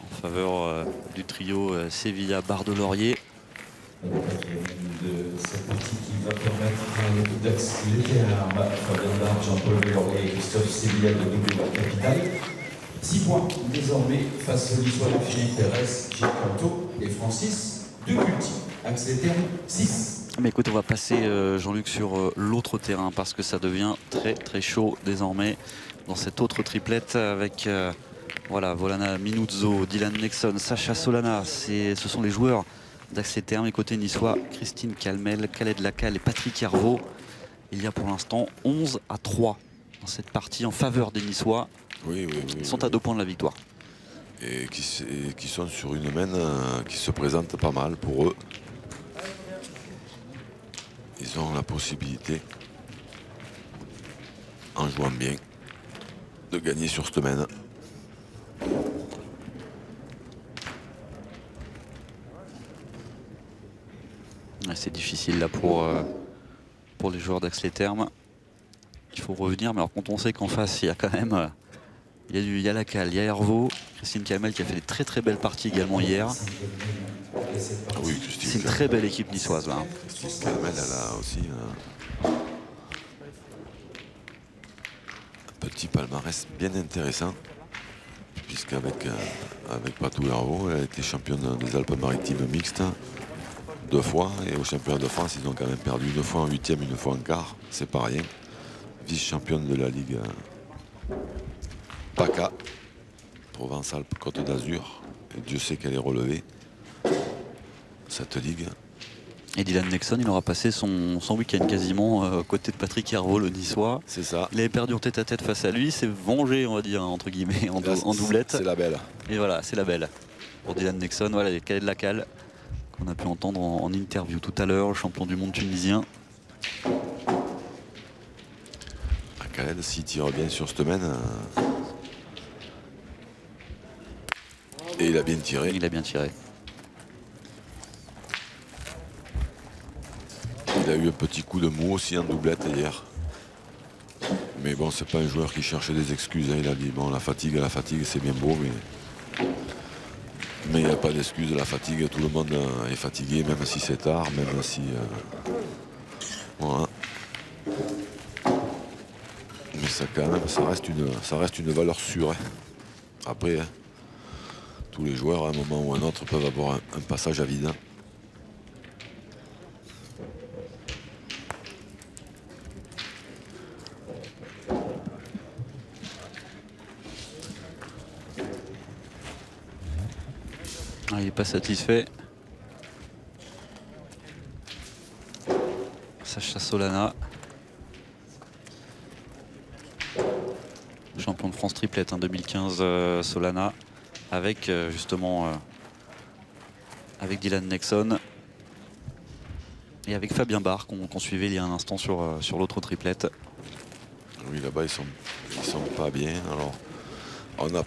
en faveur du trio Sevilla Barre de Laurier. Et le quatrième de cette partie qui va permettre d'accélérer à Fabien Barre, Jean-Paul Delaurier et Christophe Sevilla de doubler leur capital. 6 points désormais face aux Niçois de Philippe Pérez, Gilles Canto et Francis Duculti. Axe les Thermes, 6. Mais écoute, on va passer Jean-Luc sur l'autre terrain parce que ça devient très chaud désormais dans cette autre triplette avec voilà, Volana Minuzzo, Dylan Nexon, Sacha Solana. Ce sont les joueurs d'Axe les Thermes et côté niçois, Christine Calmel, Khaled Lacal et Patrick Hervaux. Il y a pour l'instant 11-3 dans cette partie en faveur des Niçois. Oui. Ils sont à 2 points de la victoire. Et qui sont sur une mène qui se présente pas mal pour eux. Ils ont la possibilité, en jouant bien, de gagner sur cette mène. C'est difficile là pour les joueurs d'Axe les Thermes. Il faut revenir, mais alors quand on sait qu'en face il y a quand même il y a Lacal, il y a Hervaux, Christine Camel qui a fait des très belles parties également hier. Oui, C'est une très belle équipe niçoise là. Christine Calmel, elle a aussi un petit palmarès bien intéressant, puisqu'avec avec Patou Hervaux, elle a été championne des Alpes-Maritimes mixtes 2 fois, et au championnat de France, ils ont quand même perdu 1 fois en 8e, 1 fois en quart, c'est pas rien. Vice-championne de la Ligue PACA, Provence-Alpes-Côte d'Azur, et Dieu sait qu'elle est relevée, cette ligue. Et Dylan Nexon, il aura passé son week-end quasiment côté de Patrick Hervaux, le niçois. C'est ça. Il avait perdu en tête-à-tête face à lui, s'est vengé, on va dire, entre guillemets, en doublette. C'est la belle. Et voilà, c'est la belle. Pour Dylan Nexon, voilà, les Khaled Lacal, qu'on a pu entendre en interview tout à l'heure, le champion du monde tunisien. Khaled, s'il tire bien sur cette mène. Et il a bien tiré. Il a bien tiré. Il a eu un petit coup de mou aussi en doublette hier. Mais bon, c'est pas un joueur qui cherche des excuses. Hein. Il a dit, bon, la fatigue, c'est bien beau, mais il n'y a pas d'excuse. La fatigue, tout le monde est fatigué, même si c'est tard, même si... Voilà. Mais ça, quand même, ça reste une valeur sûre. Hein. Après, hein, tous les joueurs, à un moment ou à un autre, peuvent avoir un passage à vide. Hein. Ah, il n'est pas satisfait. Sacha Solana. Champion de France triplette en 2015, Solana. Avec justement avec Dylan Nexon. Et avec Fabien Barre qu'on suivait il y a un instant sur l'autre triplette. Oui, là-bas, ils sont pas bien. Alors, on n'a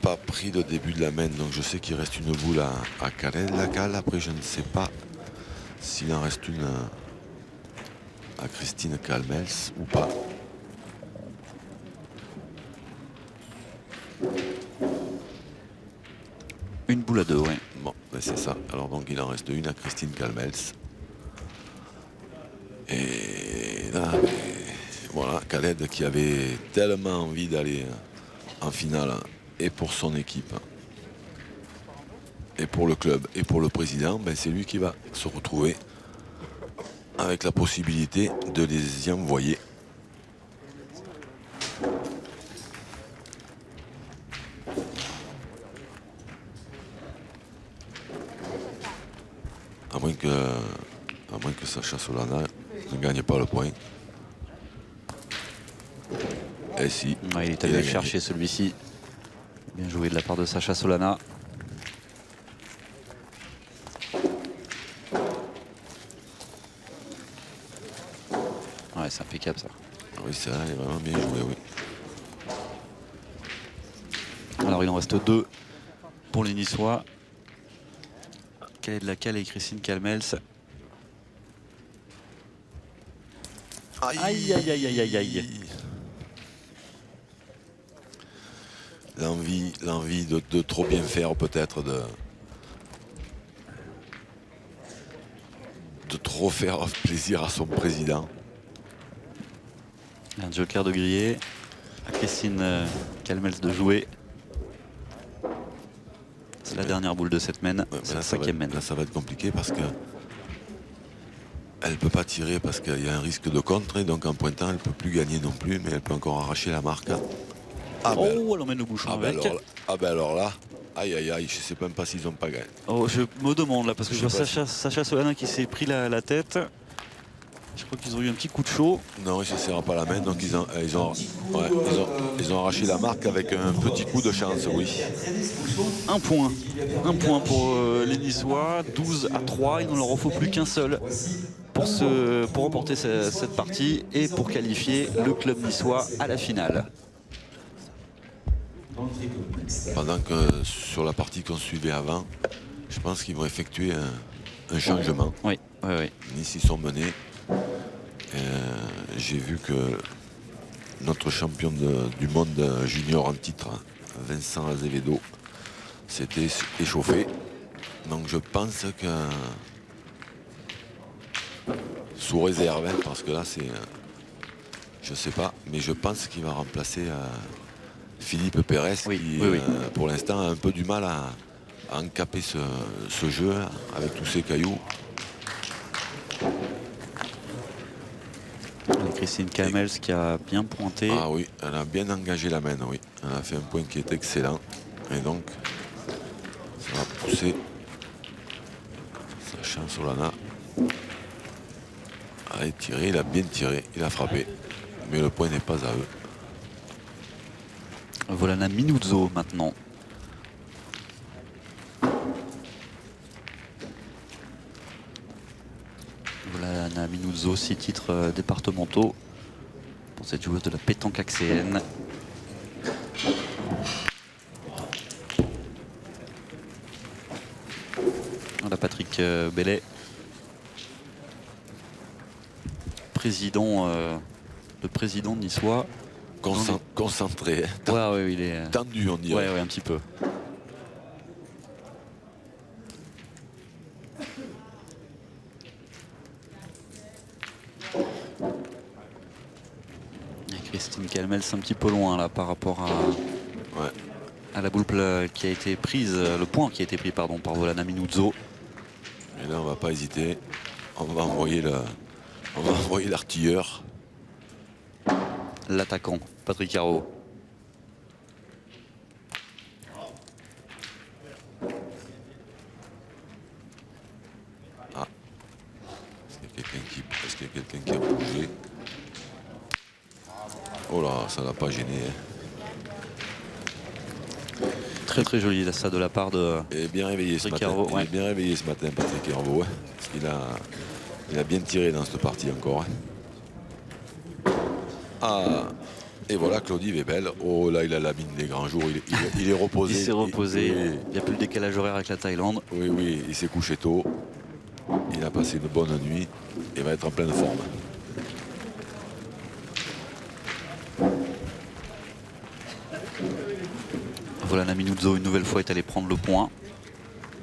pas pris de début de la main, donc je sais qu'il reste une boule à Calais de la Cale. Après, je ne sais pas s'il en reste une à Christine Calmels ou pas. Une boule à deux, oui. Bon, ben c'est ça. Alors donc, il en reste une à Christine Calmels. Et là, voilà, Khaled qui avait tellement envie d'aller en finale, et pour son équipe, et pour le club, et pour le président, ben c'est lui qui va se retrouver avec la possibilité de les y envoyer. À moins que Sacha Solana ne gagne pas le point. Et si. Ouais, il est allé chercher celui-ci. Bien joué de la part de Sacha Solana. Ouais, c'est impeccable ça. Oui, ça est vraiment bien joué, oui. Alors il en reste deux pour les Niçois. Calais de la Cale et Christine Calmels. Aïe aïe aïe aïe aïe aïe. L'envie de trop bien faire, peut-être, de trop faire plaisir à son président. Un joker de grillé à Christine Calmels de jouer. C'est la dernière boule de cette main. Ouais, c'est la cinquième main. Là, ça va être compliqué parce que elle ne peut pas tirer parce qu'il y a un risque de contre. Et donc en pointant, elle ne peut plus gagner non plus, mais elle peut encore arracher la marque. Ah ben, elle emmène le bouchon avec. Alors là, aïe aïe aïe, je ne sais même pas s'ils n'ont pas gagné. Oh, je me demande là, parce que je vois Sacha Solana qui s'est pris la tête. Je crois qu'ils ont eu un petit coup de chaud. Non, il ne se serra pas la main, donc ils ont arraché la marque avec un petit coup de chance, oui. Un point pour les Niçois, 12-3. Il ne leur en faut plus qu'un seul pour remporter cette partie et pour qualifier le club niçois à la finale. Pendant que sur la partie qu'on suivait avant, je pense qu'ils vont effectuer un changement. Oui. Nice, ils sont menés. J'ai vu que notre champion du monde junior en titre, Vincent Azevedo, s'était échauffé. Donc je pense que, sous réserve, hein, parce que là c'est, je sais pas, mais je pense qu'il va remplacer Philippe Pérez, qui pour l'instant a un peu du mal à encaper ce jeu hein, avec tous ces cailloux. Christine Calmels qui a bien pointé. Ah oui, elle a bien engagé la main, oui. Elle a fait un point qui est excellent. Et donc, ça va pousser Sacha Solana à aller tirer. Il a bien tiré, il a frappé. Mais le point n'est pas à eux. Volana Minuzzo maintenant. Volana Minuzzo, 6 titres départementaux pour cette joueuse de la pétanque axéenne. Voilà Patrick Bellet. président niçois. Concentré. Ouais, il est tendu, on dirait. Ouais, un petit peu. Et Christine Calmels un petit peu loin là par rapport à la boule qui a été prise, le point qui a été pris par Volana Minuzzo. Et là on va pas hésiter. On va envoyer l'artilleur. L'attaquant, Patrick Arrault. Ah. Est-ce qu'il y a quelqu'un qui a bougé? Oh là, ça l'a pas gêné. Très joli ça de la part de Il est bien réveillé ce matin. Il est bien réveillé ce matin, Patrick Arrault. Ouais. Parce qu'il a bien tiré dans cette partie encore. Ah. Et voilà Claudie Webel. Oh là, il a la mine des grands jours. Il est reposé. Il s'est reposé. Il n'y a plus le décalage horaire avec la Thaïlande. Oui, il s'est couché tôt. Il a passé une bonne nuit et va être en pleine forme. Volana Minuzzo, une nouvelle fois, est allé prendre le point.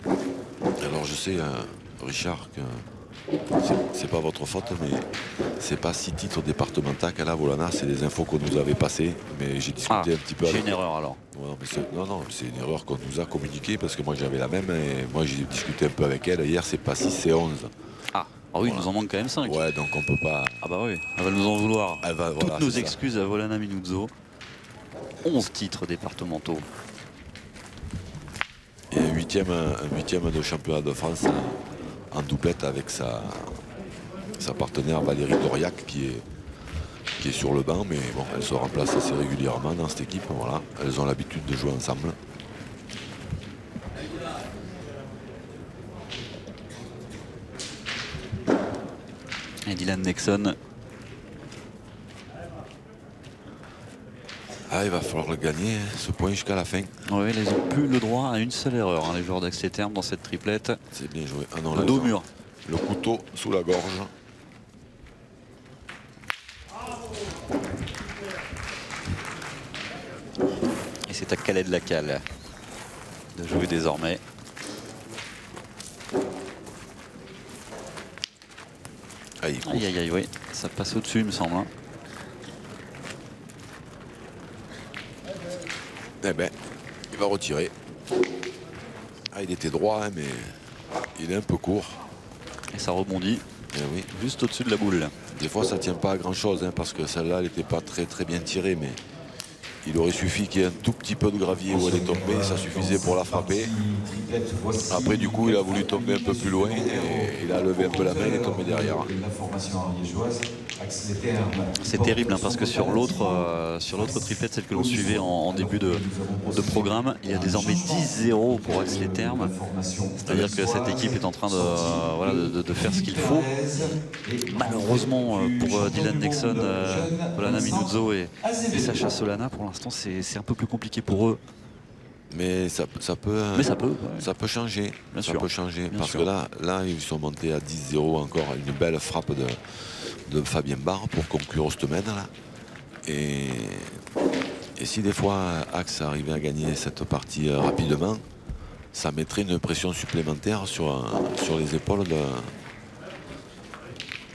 Alors je sais, Richard, que c'est pas votre faute, mais c'est pas 6 titres départementaux qu'elle a, Volana, c'est des infos qu'on nous avait passées, mais j'ai discuté un petit peu avec... J'ai une erreur alors. Non, c'est une erreur qu'on nous a communiquée, parce que moi j'avais la même, et moi j'ai discuté un peu avec elle, hier c'est pas 6, c'est 11. Ah oui, voilà. Il nous en manque quand même 5. Ouais, donc on peut pas... Ah bah oui, elle va nous en vouloir. Toutes nos excuses à Volana Minuzzo. 11 titres départementaux. Et un huitième de championnat de France en doublette avec sa partenaire Valérie Doriac qui est sur le banc, mais bon, elle se remplace assez régulièrement dans cette équipe. Voilà, elles ont l'habitude de jouer ensemble. Et Dylan Nexon. Ah, il va falloir le gagner, ce point jusqu'à la fin. Oui, ils n'ont plus le droit à une seule erreur, les joueurs d'Axel Terme dans cette triplette. C'est bien joué. Ah non, le dos au mur. Le couteau sous la gorge. Et c'est à Khaled Lacal de jouer désormais. Aïe, oui, ça passe au-dessus, il me semble. Hein. Eh ben, il va retirer. Ah, il était droit, hein, mais il est un peu court. Et ça rebondit. Eh oui. Juste au-dessus de la boule. Des fois, ça tient pas à grand-chose, hein, parce que celle-là, elle n'était pas très bien tirée, mais il aurait suffi qu'il y ait un tout petit peu de gravier où elle est tombée, ça suffisait pour la frapper. Après, du coup, il a voulu tomber un peu plus loin, et il a levé un peu la main et est tombé derrière. C'est terrible, hein, parce que sur l'autre triplette, celle que l'on suivait en début de programme, il y a désormais 10-0 pour Axel Terme. C'est-à-dire que cette équipe est en train de faire ce qu'il faut. Malheureusement pour Dylan Nexon, Volana Minuzzo et Sacha Solana, pour l'instant c'est un peu plus compliqué pour eux. Mais ça peut changer. Bien ça sûr. peut changer. Bien parce sûr. que là, ils sont montés à 10-0 encore. Une belle frappe de Fabien Barre pour conclure cette semaine là. Et si des fois Axe arrivait à gagner cette partie rapidement, ça mettrait une pression supplémentaire sur les épaules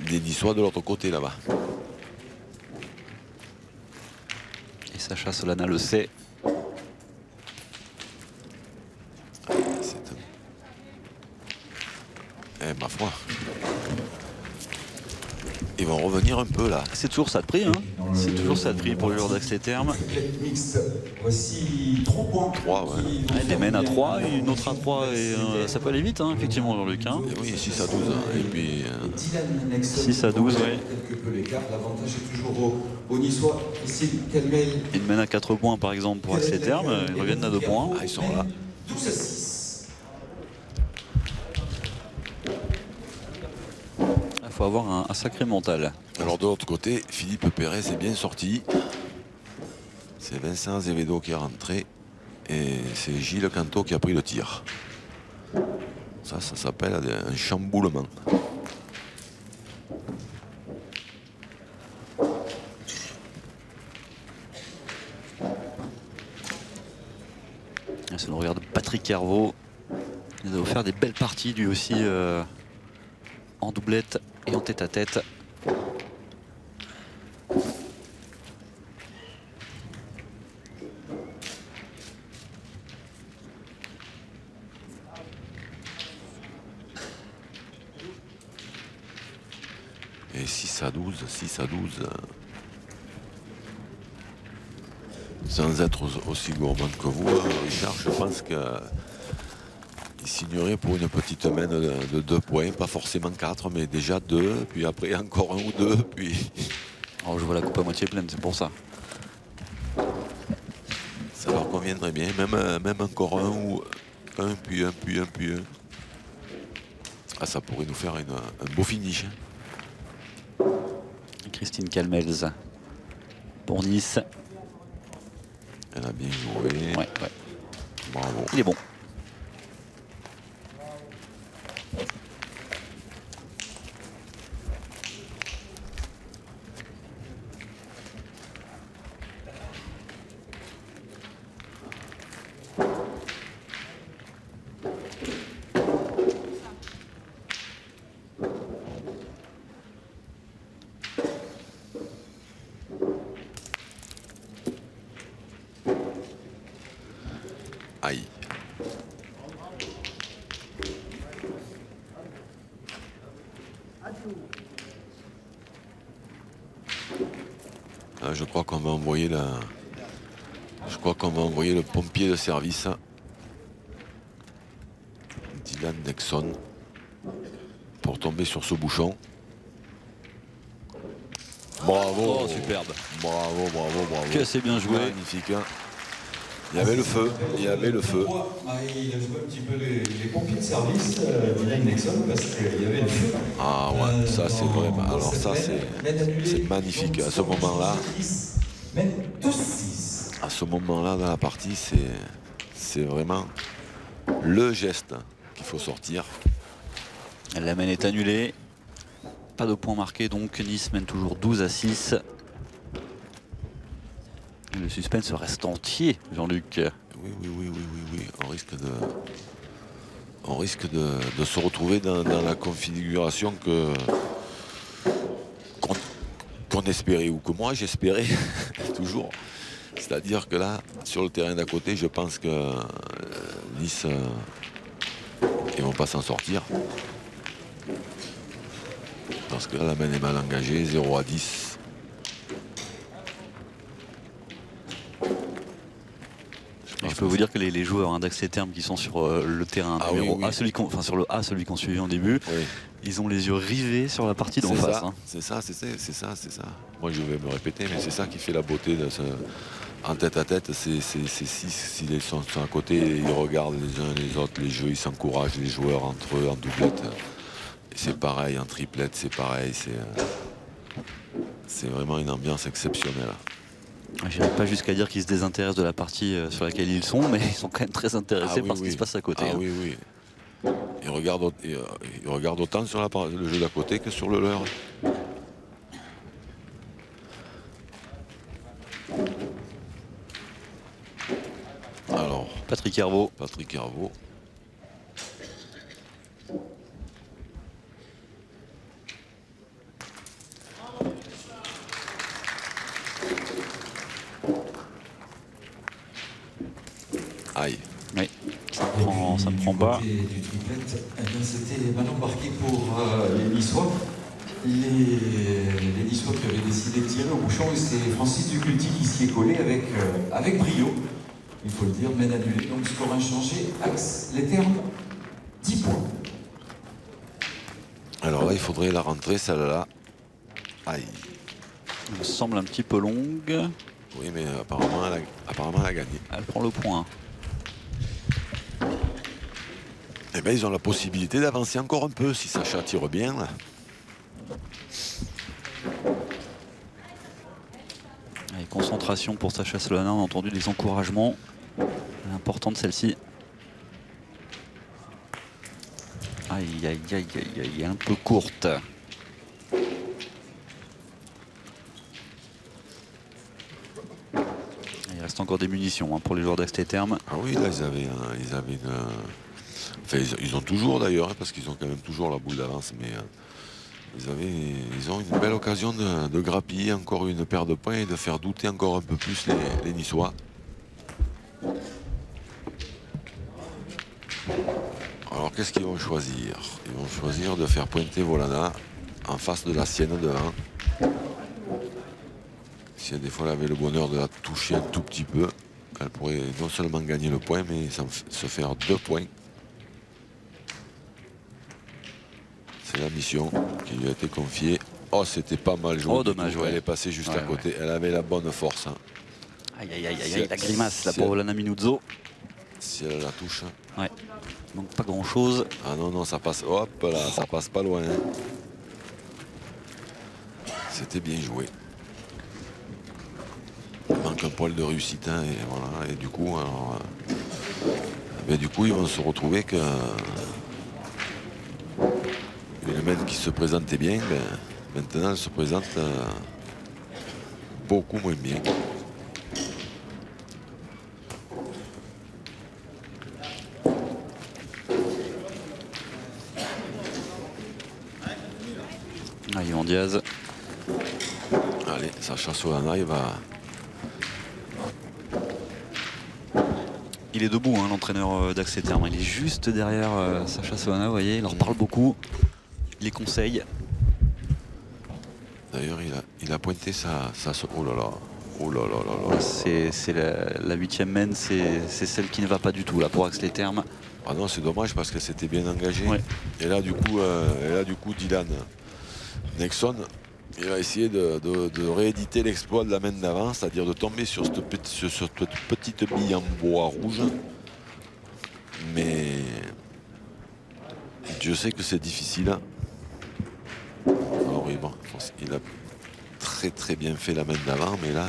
des Niçois de l'autre côté là-bas. Et Sacha Solana le sait. Ma foi. Ils vont revenir un peu là. C'est toujours ça de prix, hein. C'est toujours ça de prix pour les joueurs d'Axel Terme. Voici 3 points. 3, ouais. Elle les mène à 3, une autre à 3, et ça peut aller vite, hein, effectivement, Jean-Luc. Hein. Et oui, 6 à 12. Et puis. 6 à 12, oui. Quelque peu l'écart. L'avantage est toujours au Niçois. Ici, Calmel. Ils mènent à 4 points, par exemple, pour Axel Terme. Ils reviennent à 2 points. Ah, ils sont là. 12 à 6. Il faut avoir un sacré mental. Alors de l'autre côté, Philippe Perret est bien sorti. C'est Vincent Azevedo qui est rentré. Et c'est Gilles Canto qui a pris le tir. Ça s'appelle un chamboulement. C'est le regard de Patrick Hervaux. Il nous a offert des belles parties, lui aussi, en doublette et en tête-à-tête. Et 6 à 12, 6 à 12. Sans être aussi gourmand que vous, Richard, je pense qu'il signerait pour une petite main de 2 points, pas forcément 4, mais déjà 2, puis après encore 1 ou 2, puis... Oh, je vois la coupe à moitié pleine, c'est pour ça. Ça leur conviendrait bien, même encore 1 ou 1, puis 1, puis 1, puis 1. Ah, ça pourrait nous faire un beau finish. Christine Calmels pour Nice. Elle a bien joué. Ouais. Bravo. Il est bon. Aïe. Je crois qu'on va envoyer le pompier de service. Dylan Nexon pour tomber sur ce bouchon. Bravo. Oh, superbe. Bravo. Que c'est bien joué. Magnifique. Hein. Il y avait le feu. Il a joué un petit peu les pompiers de service, Dylan Nexon, parce qu'il y avait le feu. Ah ouais, ça c'est vraiment. Alors ça c'est magnifique. À ce moment-là. À ce moment-là dans la partie, c'est vraiment le geste qu'il faut sortir. La main est annulée. Pas de point marqué, donc Nice mène toujours 12 à 6. Et le suspense reste entier, Jean-Luc. Oui. On risque de se retrouver dans la configuration qu'on espérait, ou que moi j'espérais toujours. C'est-à-dire que là, sur le terrain d'à côté, je pense que Nice, ils vont pas s'en sortir. Parce que là, la main est mal engagée, 0 à 10. Je peux vous dire que les joueurs d'Axel Terme qui sont sur le terrain numéro A, celui qu'on suivait en début, ils ont les yeux rivés sur la partie d'en face. C'est ça. Moi je vais me répéter, mais c'est ça qui fait la beauté de ce... En tête à tête, c'est s'ils sont à côté, ils regardent les uns les autres, les jeux, ils s'encouragent les joueurs entre eux en doublette. Et c'est pareil, en triplette, c'est pareil. C'est vraiment une ambiance exceptionnelle. Je n'irai pas jusqu'à dire qu'ils se désintéressent de la partie sur laquelle ils sont, mais ils sont quand même très intéressés par ce qui se passe à côté. Oui. Ils regardent autant sur le jeu d'à côté que sur le leur. Alors, Patrick Hervaux. Aïe. Oui, ça ne prend pas. Du triplette, c'était mal embarqué pour les Niçois. Les Niçois qui avaient décidé de tirer au bouchon, et c'est Francis Duculti qui s'y est collé avec brio. Il faut le dire, main annulée. Donc score inchangé, axe, les termes, 10 points. Alors là, il faudrait la rentrer, celle-là. Aïe. Elle me semble un petit peu longue. Oui, mais apparemment, elle a gagné. Elle prend le point. Eh bien, ils ont la possibilité d'avancer encore un peu si Sacha tire bien. Là. Allez, concentration pour Sacha Solana, on a entendu les encouragements. L'important de celle-ci. Aïe, un peu courte. Il reste encore des munitions pour les joueurs d'Ax Les Thermes. Ah oui, là ils avaient une... Enfin, ils ont toujours d'ailleurs, parce qu'ils ont quand même toujours la boule d'avance, mais ils ont une belle occasion de grappiller encore une paire de points et de faire douter encore un peu plus les Niçois. Alors qu'est-ce qu'ils vont choisir? Ils vont choisir de faire pointer Volana en face de la sienne devant. Si des fois elle avait le bonheur de la toucher un tout petit peu, elle pourrait non seulement gagner le point, mais se faire 2 points. C'est la mission qui lui a été confiée. Oh, c'était pas mal joué. Oh, dommage, ouais. Elle est passée juste à côté. Elle avait la bonne force. Aïe, aïe, aïe, aïe, la grimace là pour Volana Minuzzo. Si elle la touche. Ouais. Donc pas grand chose. Ah non, non, ça passe. Hop là, ça passe pas loin. C'était bien joué. Il manque un poil de réussite. Et voilà. Et du coup, alors, ils vont se retrouver que les mecs qui se présentaient bien, maintenant elles se présentent beaucoup moins bien. Yvan Diaz. Allez, Sacha Solana, il va... Il est debout, l'entraîneur d'Ax Les Thermes. Il est juste derrière Sacha Solana, vous voyez, il leur parle beaucoup. Il les conseille. D'ailleurs, il a pointé sa... Oh là là. Oh là là là là. C'est la 8e main, c'est celle qui ne va pas du tout là pour Ax Les Thermes. Ah non, c'est dommage parce qu'elle s'était bien engagée. Ouais. Et là, du coup, Dylan Nexon, il va essayer de rééditer l'exploit de la main d'avant, c'est-à-dire de tomber sur cette petite bille en bois rouge. Mais Dieu sait que c'est difficile. Alors, il a très très bien fait la main d'avant, mais là...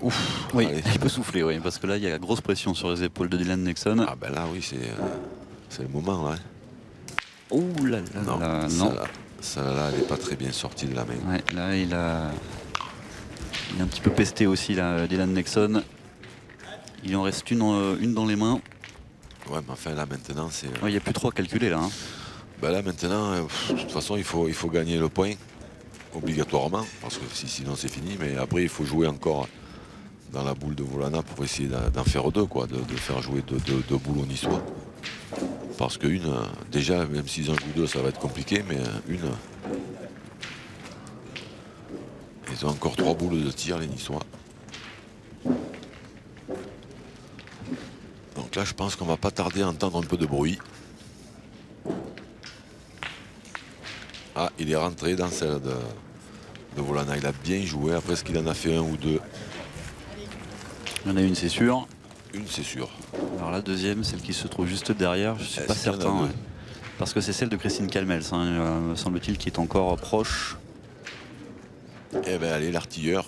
Ouf, oui, allez. Il peut souffler, oui, parce que là, il y a la grosse pression sur les épaules de Dylan Nexon. Ah ben là, oui, c'est le moment, là. Ouh là là, non, là, non. Celle-là, elle n'est pas très bien sortie de la main. Ouais, là, il a un petit peu pesté aussi, là, Dylan Nexon. Il en reste une dans les mains. Ouais, mais enfin, là, maintenant, c'est... Il n'y a plus trop à calculer, là. Ben là, maintenant, de toute façon, il faut gagner le point, obligatoirement, parce que sinon, c'est fini. Mais après, il faut jouer encore dans la boule de Volana pour essayer d'en faire 2, quoi, de faire jouer deux boules aux Niçois. Parce qu'une, déjà, même s'ils en jouent 2, ça va être compliqué, mais une... Ils ont encore 3 boules de tir, les Niçois. Donc là, je pense qu'on va pas tarder à entendre un peu de bruit. Ah, il est rentré dans celle de Volana. Il a bien joué. Après, est-ce qu'il en a fait 1 ou 2? Il y en a une, c'est sûr. Une, c'est sûr. Alors la deuxième, celle qui se trouve juste derrière, je ne suis pas certain. Ouais. Parce que c'est celle de Christine Calmels, me semble-t-il, qui est encore proche. Eh bien, allez, l'artilleur.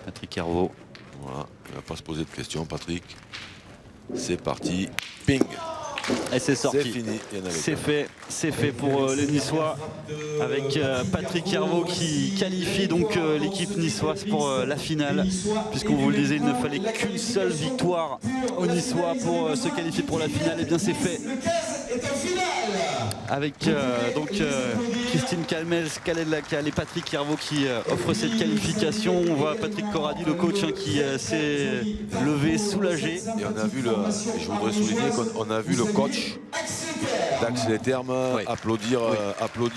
Patrick Hervaux. Voilà, il ne va pas se poser de questions, Patrick. C'est parti. Ping. Et c'est sorti. C'est fini. C'est fait pour les Niçois avec Patrick Hervaux qui qualifie donc l'équipe niçoise pour la finale. Puisqu'on vous le disait, il ne fallait qu'une seule victoire aux Niçois pour se qualifier pour la finale. Et bien c'est fait. Avec Christine Calmels, Khaled Lacal et Patrick Hervaux qui offrent cette qualification. On voit Patrick Corradi, le coach, qui s'est levé soulagé. Et on a vu je voudrais souligner qu'on a vu le coach d'Ax Les Thermes applaudir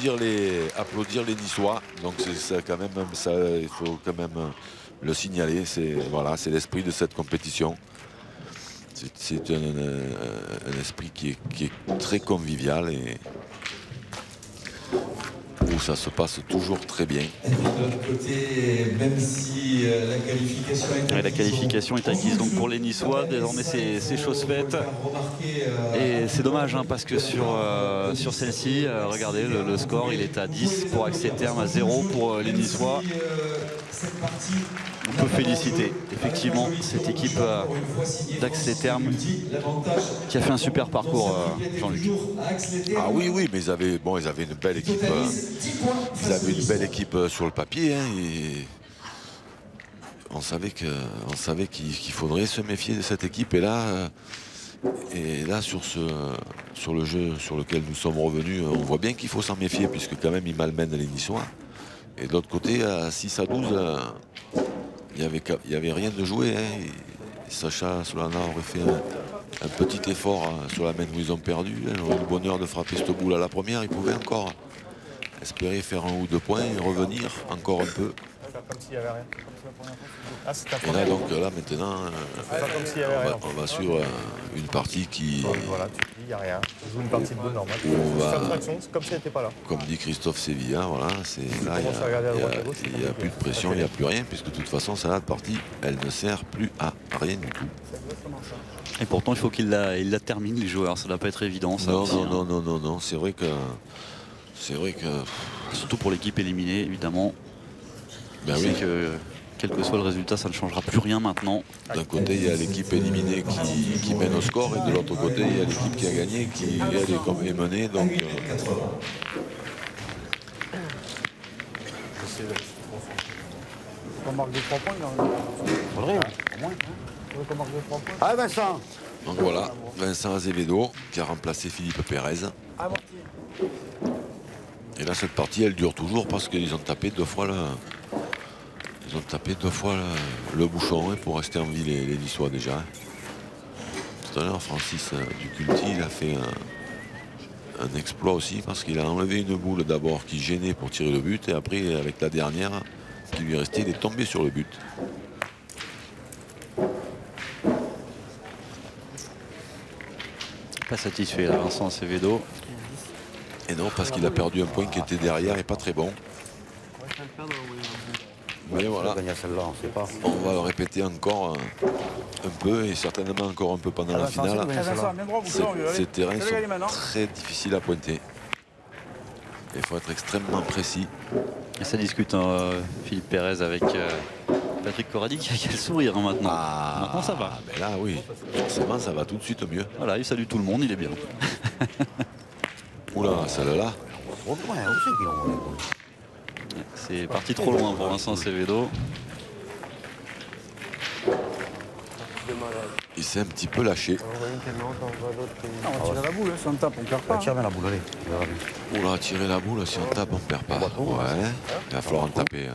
les Niçois. Donc c'est quand même ça, il faut quand même le signaler. C'est l'esprit de cette compétition. C'est un esprit qui est très convivial et où ça se passe toujours très bien. De l'autre côté, même si la qualification est acquise, la qualification est acquise donc pour les Niçois, désormais c'est chose faite. Et c'est dommage parce que sur celle-ci, regardez le score, il est à 10 pour Ax Les Thermes, à 0 pour les Niçois. On peut féliciter effectivement cette équipe d'Ax Les Thermes qui a fait un super parcours, Jean-Luc. Ah oui, mais ils avaient une belle équipe. Ils avaient une belle équipe sur le papier. savait qu'il faudrait se méfier de cette équipe. Et là, sur le jeu sur lequel nous sommes revenus, on voit bien qu'il faut s'en méfier, puisque quand même, ils malmènent les Niçois. Et de l'autre côté, à 6-12, il n'y avait rien de joué. Hein. Sacha Solana aurait fait un petit effort sur la main où ils ont perdu. Il aurait eu le bonheur de frapper cette boule à la première. Il pouvait encore espérer faire 1 ou 2 points et revenir encore un peu. Comme s'il n'y avait rien. Ah, c'est Et là, donc, là maintenant, comme s'il y avait rien. on va sur une partie qui... Voilà, tu dis, il n'y a rien. On joue une partie de boule normale. Où on va, faire une action, c'est comme si elle n'était pas là. comme dit Christophe Sévilla, voilà, là, il n'y a plus de pression, il n'y a plus rien, puisque de toute façon, cette partie, elle ne sert plus à rien du tout. Et pourtant, il faut qu'il la termine, les joueurs. Ça ne doit pas être évident. Ça Non, aussi, non. C'est vrai que... Surtout pour l'équipe éliminée, évidemment. Ben C'est oui. que quel que soit le résultat, ça ne changera plus rien maintenant. D'un côté, il y a l'équipe éliminée qui mène au score, et de l'autre côté, il y a l'équipe qui a gagné, qui elle est menée. Donc, On marque des 3 points, là. Faudrait, au moins. On veut qu'on marque des 3 points. Ah, Vincent. donc voilà, Vincent Azevedo qui a remplacé Philippe Pérez. À moitié. Et là, cette partie, elle dure toujours parce qu'ils ont tapé 2 fois le bouchon, hein, pour rester en vie, les Niçois déjà. Tout à l'heure, Francis Duculti, il a fait un exploit aussi, parce qu'il a enlevé une boule d'abord qui gênait pour tirer le but, et après, avec la dernière qui lui restait, il est tombé sur le but. Pas satisfait, là, Vincent Acevedo. Et non, parce qu'il a perdu un point qui était derrière et pas très bon. Mais voilà, Celle-là, on sait pas. on va le répéter encore un peu, et certainement encore un peu pendant la finale. Ces terrains sont très difficiles à pointer. Il faut être extrêmement précis. Et ça discute Philippe Pérez avec Patrick Corradi qui a le sourire, hein, maintenant. Maintenant ça va. Ben là oui, forcément ça va tout de suite mieux. Voilà, il salue tout le monde, il est bien. Oula, celle-là. C'est parti trop loin pour Vincent Acevedo. Il s'est un petit peu lâché. On va tirer la boule, si on tape, on perd pas. Tire bien la boule, allez. Oula, tirer la boule, si on tape, on perd pas. Ouais, il va falloir en taper.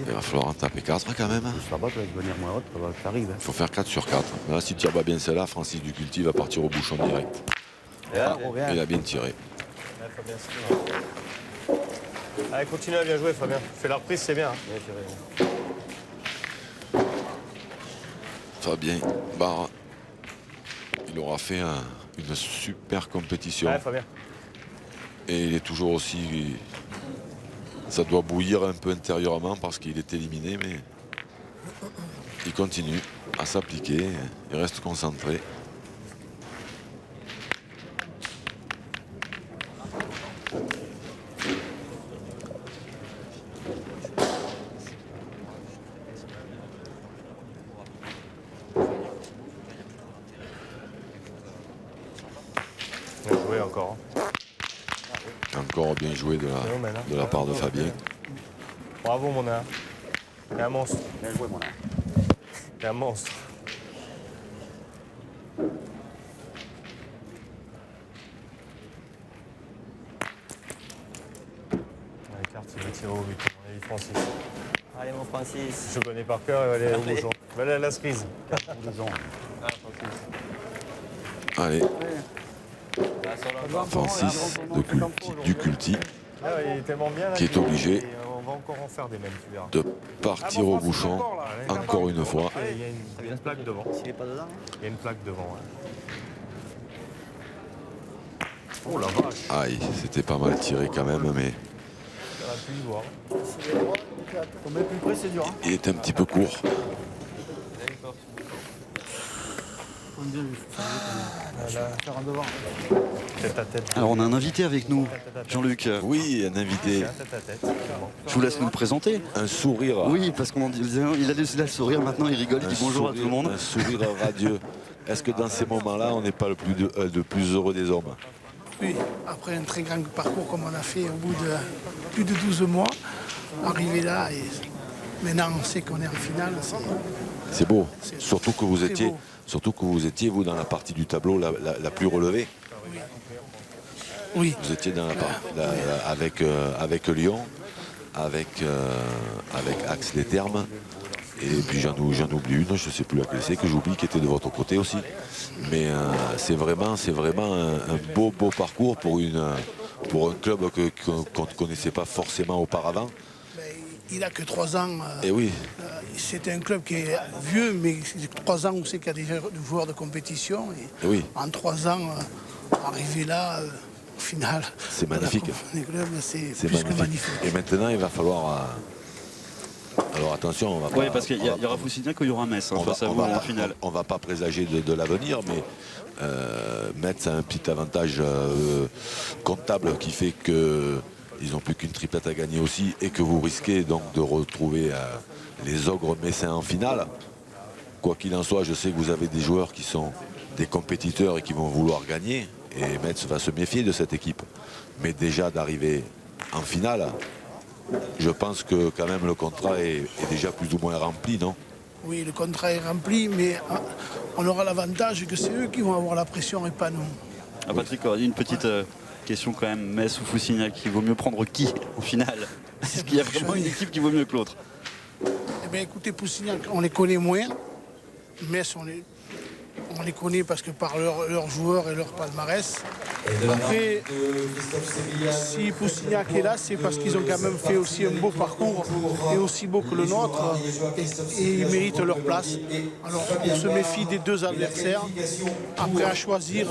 Il va falloir en taper 4 quand même. Là-bas, tu vas devenir moins haute, ça arrive. Il faut faire 4 sur 4. Là, si tu tires pas bien celle-là, Francis Duculti va partir au bouchon direct. Il a bien tiré. Allez, continue à bien jouer, Fabien. Fais la reprise, c'est bien. Fabien Barre, il aura fait une super compétition. Allez, Fabien. Et il est toujours aussi... Ça doit bouillir un peu intérieurement parce qu'il est éliminé, mais il continue à s'appliquer, il reste concentré. Bien joué encore. Encore bien joué de la part de Fabien. Bravo, mon âme. T'es un monstre. Bien joué, mon âme. T'es un monstre. Allez, carte, il va tirer au but. Allez, Francis. Allez, mon Francis. Je connais par cœur, il va aller au bouchon. Il va aller à la cerise. Allez, Francis Duculti Ah ouais, il est tellement bien là, qui est obligé et on va encore en faire des mêmes, tu verras. de partir au bouchon encore une fois. Il y a une plaque devant. Il est pas dedans. Il y a une plaque devant. Ouais. Oh la vache, Aïe, c'était pas mal tiré quand même, mais on a pu y voir. On met plus près, c'est dur. Hein. il est un petit peu court. On bien vu. Faire un devant. Tête à tête. Alors on a un invité avec nous, Jean-Luc. Oui, un invité, Tête à tête. Je vous laisse nous le présenter. un sourire. Oui, parce qu'il a laissé le sourire, maintenant il rigole, il dit bonjour à tout le monde. Un sourire radieux. Est-ce que dans ces moments-là, on n'est pas le plus heureux des hommes? Oui, après un très grand parcours comme on a fait au bout de plus de 12 mois, arriver là, et Maintenant, on sait qu'on est en finale. C'est beau. C'est Surtout que vous très étiez, beau. vous, dans la partie du tableau la plus relevée. Oui. Vous étiez dans avec Lyon, avec Axe les Thermes. Et puis j'en oublie une, je ne sais plus laquelle c'est, que j'oublie, qui était de votre côté aussi. Mais c'est vraiment un beau parcours pour un club qu'on ne connaissait pas forcément auparavant. Il n'a que 3 ans. Et oui. C'est un club qui est vieux, mais c'est 3 ans où c'est qu'il y a des joueurs de compétition. Et oui. En 3 ans, arriver là, au final, c'est magnifique. C'est plus que magnifique. Et maintenant, il va falloir... alors attention, on va pas... Oui, parce qu'il y aura Foussignac ou il y aura Metz face à vous en finale. On ne va pas présager de l'avenir, mais Metz a un petit avantage comptable qui fait qu'ils n'ont plus qu'une triplette à gagner aussi et que vous risquez donc de retrouver les ogres messins en finale. Quoi qu'il en soit, je sais que vous avez des joueurs qui sont des compétiteurs et qui vont vouloir gagner. Et Metz va se méfier de cette équipe. Mais déjà d'arriver en finale, je pense que quand même le contrat est déjà plus ou moins rempli, non? Oui, le contrat est rempli, mais on aura l'avantage que c'est eux qui vont avoir la pression et pas nous. Ah, Patrick, une petite question quand même, Metz ou Foussignac, il vaut mieux prendre qui en finale? Est-ce qu'il y a vraiment une équipe qui vaut mieux que l'autre? Eh bien écoutez, Foussignac, on les connaît moins. Metz, on les connaît parce que par leurs joueurs et leur palmarès. Après, si Foussignac est là, c'est parce qu'ils ont quand même fait aussi un beau parcours et aussi beau que le nôtre. Et ils méritent leur place. Alors on se méfie des deux adversaires. Après à choisir,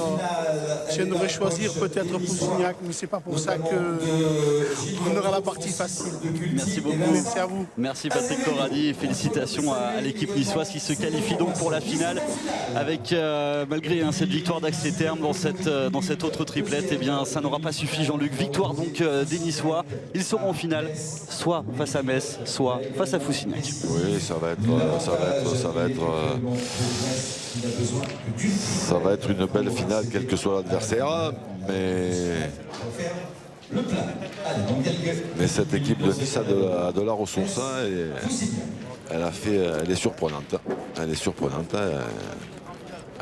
si on devrait choisir peut-être Foussignac, mais c'est pas pour ça qu'on aura la partie facile. Merci beaucoup. Merci à vous. Merci Patrick Corradi et félicitations à l'équipe niçoise qui se qualifie donc pour la finale avec malgré cette victoire d'Axe les Thermes dans cette autre triplette, eh bien ça n'aura pas suffi, Jean-Luc. Victoire donc des Niçois. Ils seront en finale, soit face à Metz, soit face à Foussignac. Oui, ça va être une belle finale, quel que soit l'adversaire, mais cette équipe de Nice a de la ressource et elle est surprenante.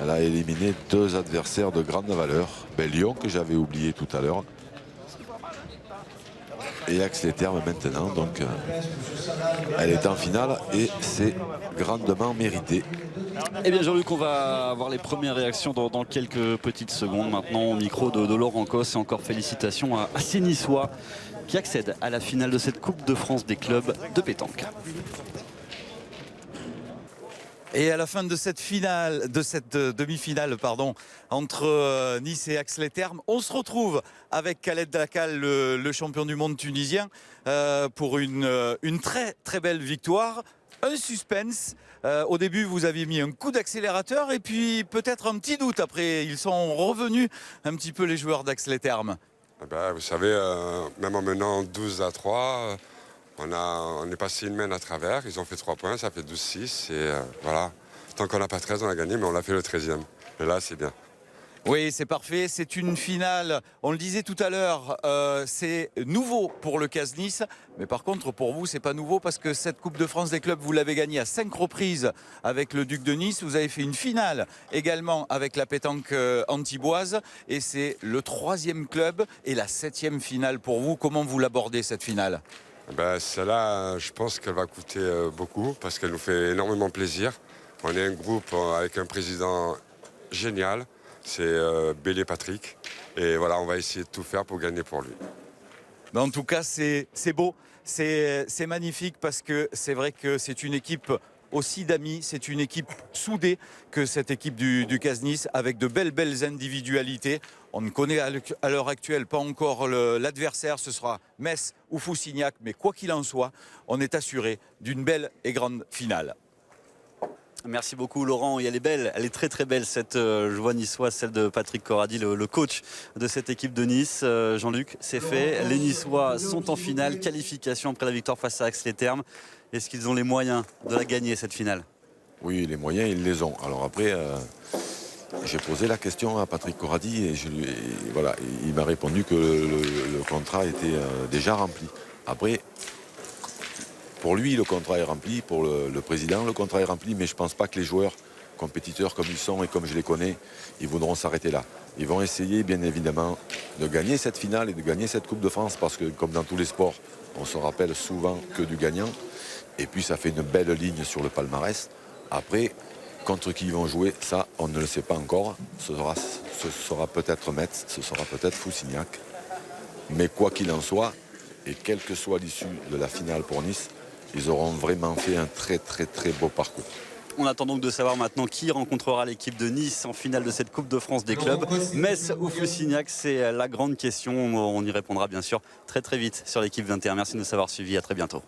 Elle a éliminé deux adversaires de grande valeur. Lyon, que j'avais oublié tout à l'heure. Et Axe les Thermes maintenant. Donc elle est en finale et c'est grandement mérité. Eh bien Jean-Luc, on va avoir les premières réactions dans quelques petites secondes. Maintenant au micro de Laurent Cos, et encore félicitations à ces Niçois qui accèdent à la finale de cette Coupe de France des clubs de pétanque. Et à la fin de cette demi-finale, entre Nice et Axe les Thermes, on se retrouve avec Khaled Dakal, le champion du monde tunisien, pour une très très belle victoire. Un suspense. Au début, vous aviez mis un coup d'accélérateur et puis peut-être un petit doute après. Ils sont revenus un petit peu les joueurs d'Axe les Thermes. Vous savez, même en menant 12-3, on est passé une main à travers. Ils ont fait 3 points, ça fait 12-6. Et voilà, tant qu'on n'a pas 13, on a gagné, mais on l'a fait le 13e. Et là, c'est bien. Oui, c'est parfait. C'est une finale, on le disait tout à l'heure, c'est nouveau pour le CAS Nice. Mais par contre, pour vous, c'est pas nouveau parce que cette Coupe de France des clubs, vous l'avez gagnée à 5 reprises avec le Duc de Nice. Vous avez fait une finale également avec la pétanque antiboise. Et c'est le 3e club et la 7e finale pour vous. Comment vous l'abordez, cette finale ? Celle-là, je pense qu'elle va coûter beaucoup parce qu'elle nous fait énormément plaisir. On est un groupe avec un président génial. C'est Bélier Patrick. Et voilà, on va essayer de tout faire pour gagner pour lui. Mais en tout cas, c'est beau, c'est magnifique parce que c'est vrai que c'est une équipe aussi d'amis, c'est une équipe soudée que cette équipe du CAS Nice avec de belles individualités. On ne connaît à l'heure actuelle pas encore l'adversaire, ce sera Metz ou Foussignac, mais quoi qu'il en soit, on est assuré d'une belle et grande finale. Merci beaucoup Laurent, et elle est belle, elle est très très belle cette joie niçoise, celle de Patrick Corradi, le coach de cette équipe de Nice. Jean-Luc, c'est fait, les Niçois sont en finale, qualification après la victoire face à Axe les Thermes. Est-ce qu'ils ont les moyens de la gagner cette finale? Oui, les moyens ils les ont. Alors après, j'ai posé la question à Patrick Corradi et voilà, il m'a répondu que le contrat était déjà rempli. Après, pour lui, le contrat est rempli, pour le président, le contrat est rempli, mais je ne pense pas que les joueurs, compétiteurs comme ils sont et comme je les connais, ils voudront s'arrêter là. Ils vont essayer, bien évidemment, de gagner cette finale et de gagner cette Coupe de France, parce que, comme dans tous les sports, on se rappelle souvent que du gagnant. Et puis, ça fait une belle ligne sur le palmarès. Après, contre qui ils vont jouer, ça, on ne le sait pas encore. Ce sera peut-être Metz, ce sera peut-être Foussignac. Mais quoi qu'il en soit, et quelle que soit l'issue de la finale pour Nice, ils auront vraiment fait un très très très beau parcours. On attend donc de savoir maintenant qui rencontrera l'équipe de Nice en finale de cette Coupe de France des clubs. Metz ou Foussignac, c'est la grande question. On y répondra bien sûr très très vite sur l'équipe 21. Merci de nous avoir suivis. À très bientôt.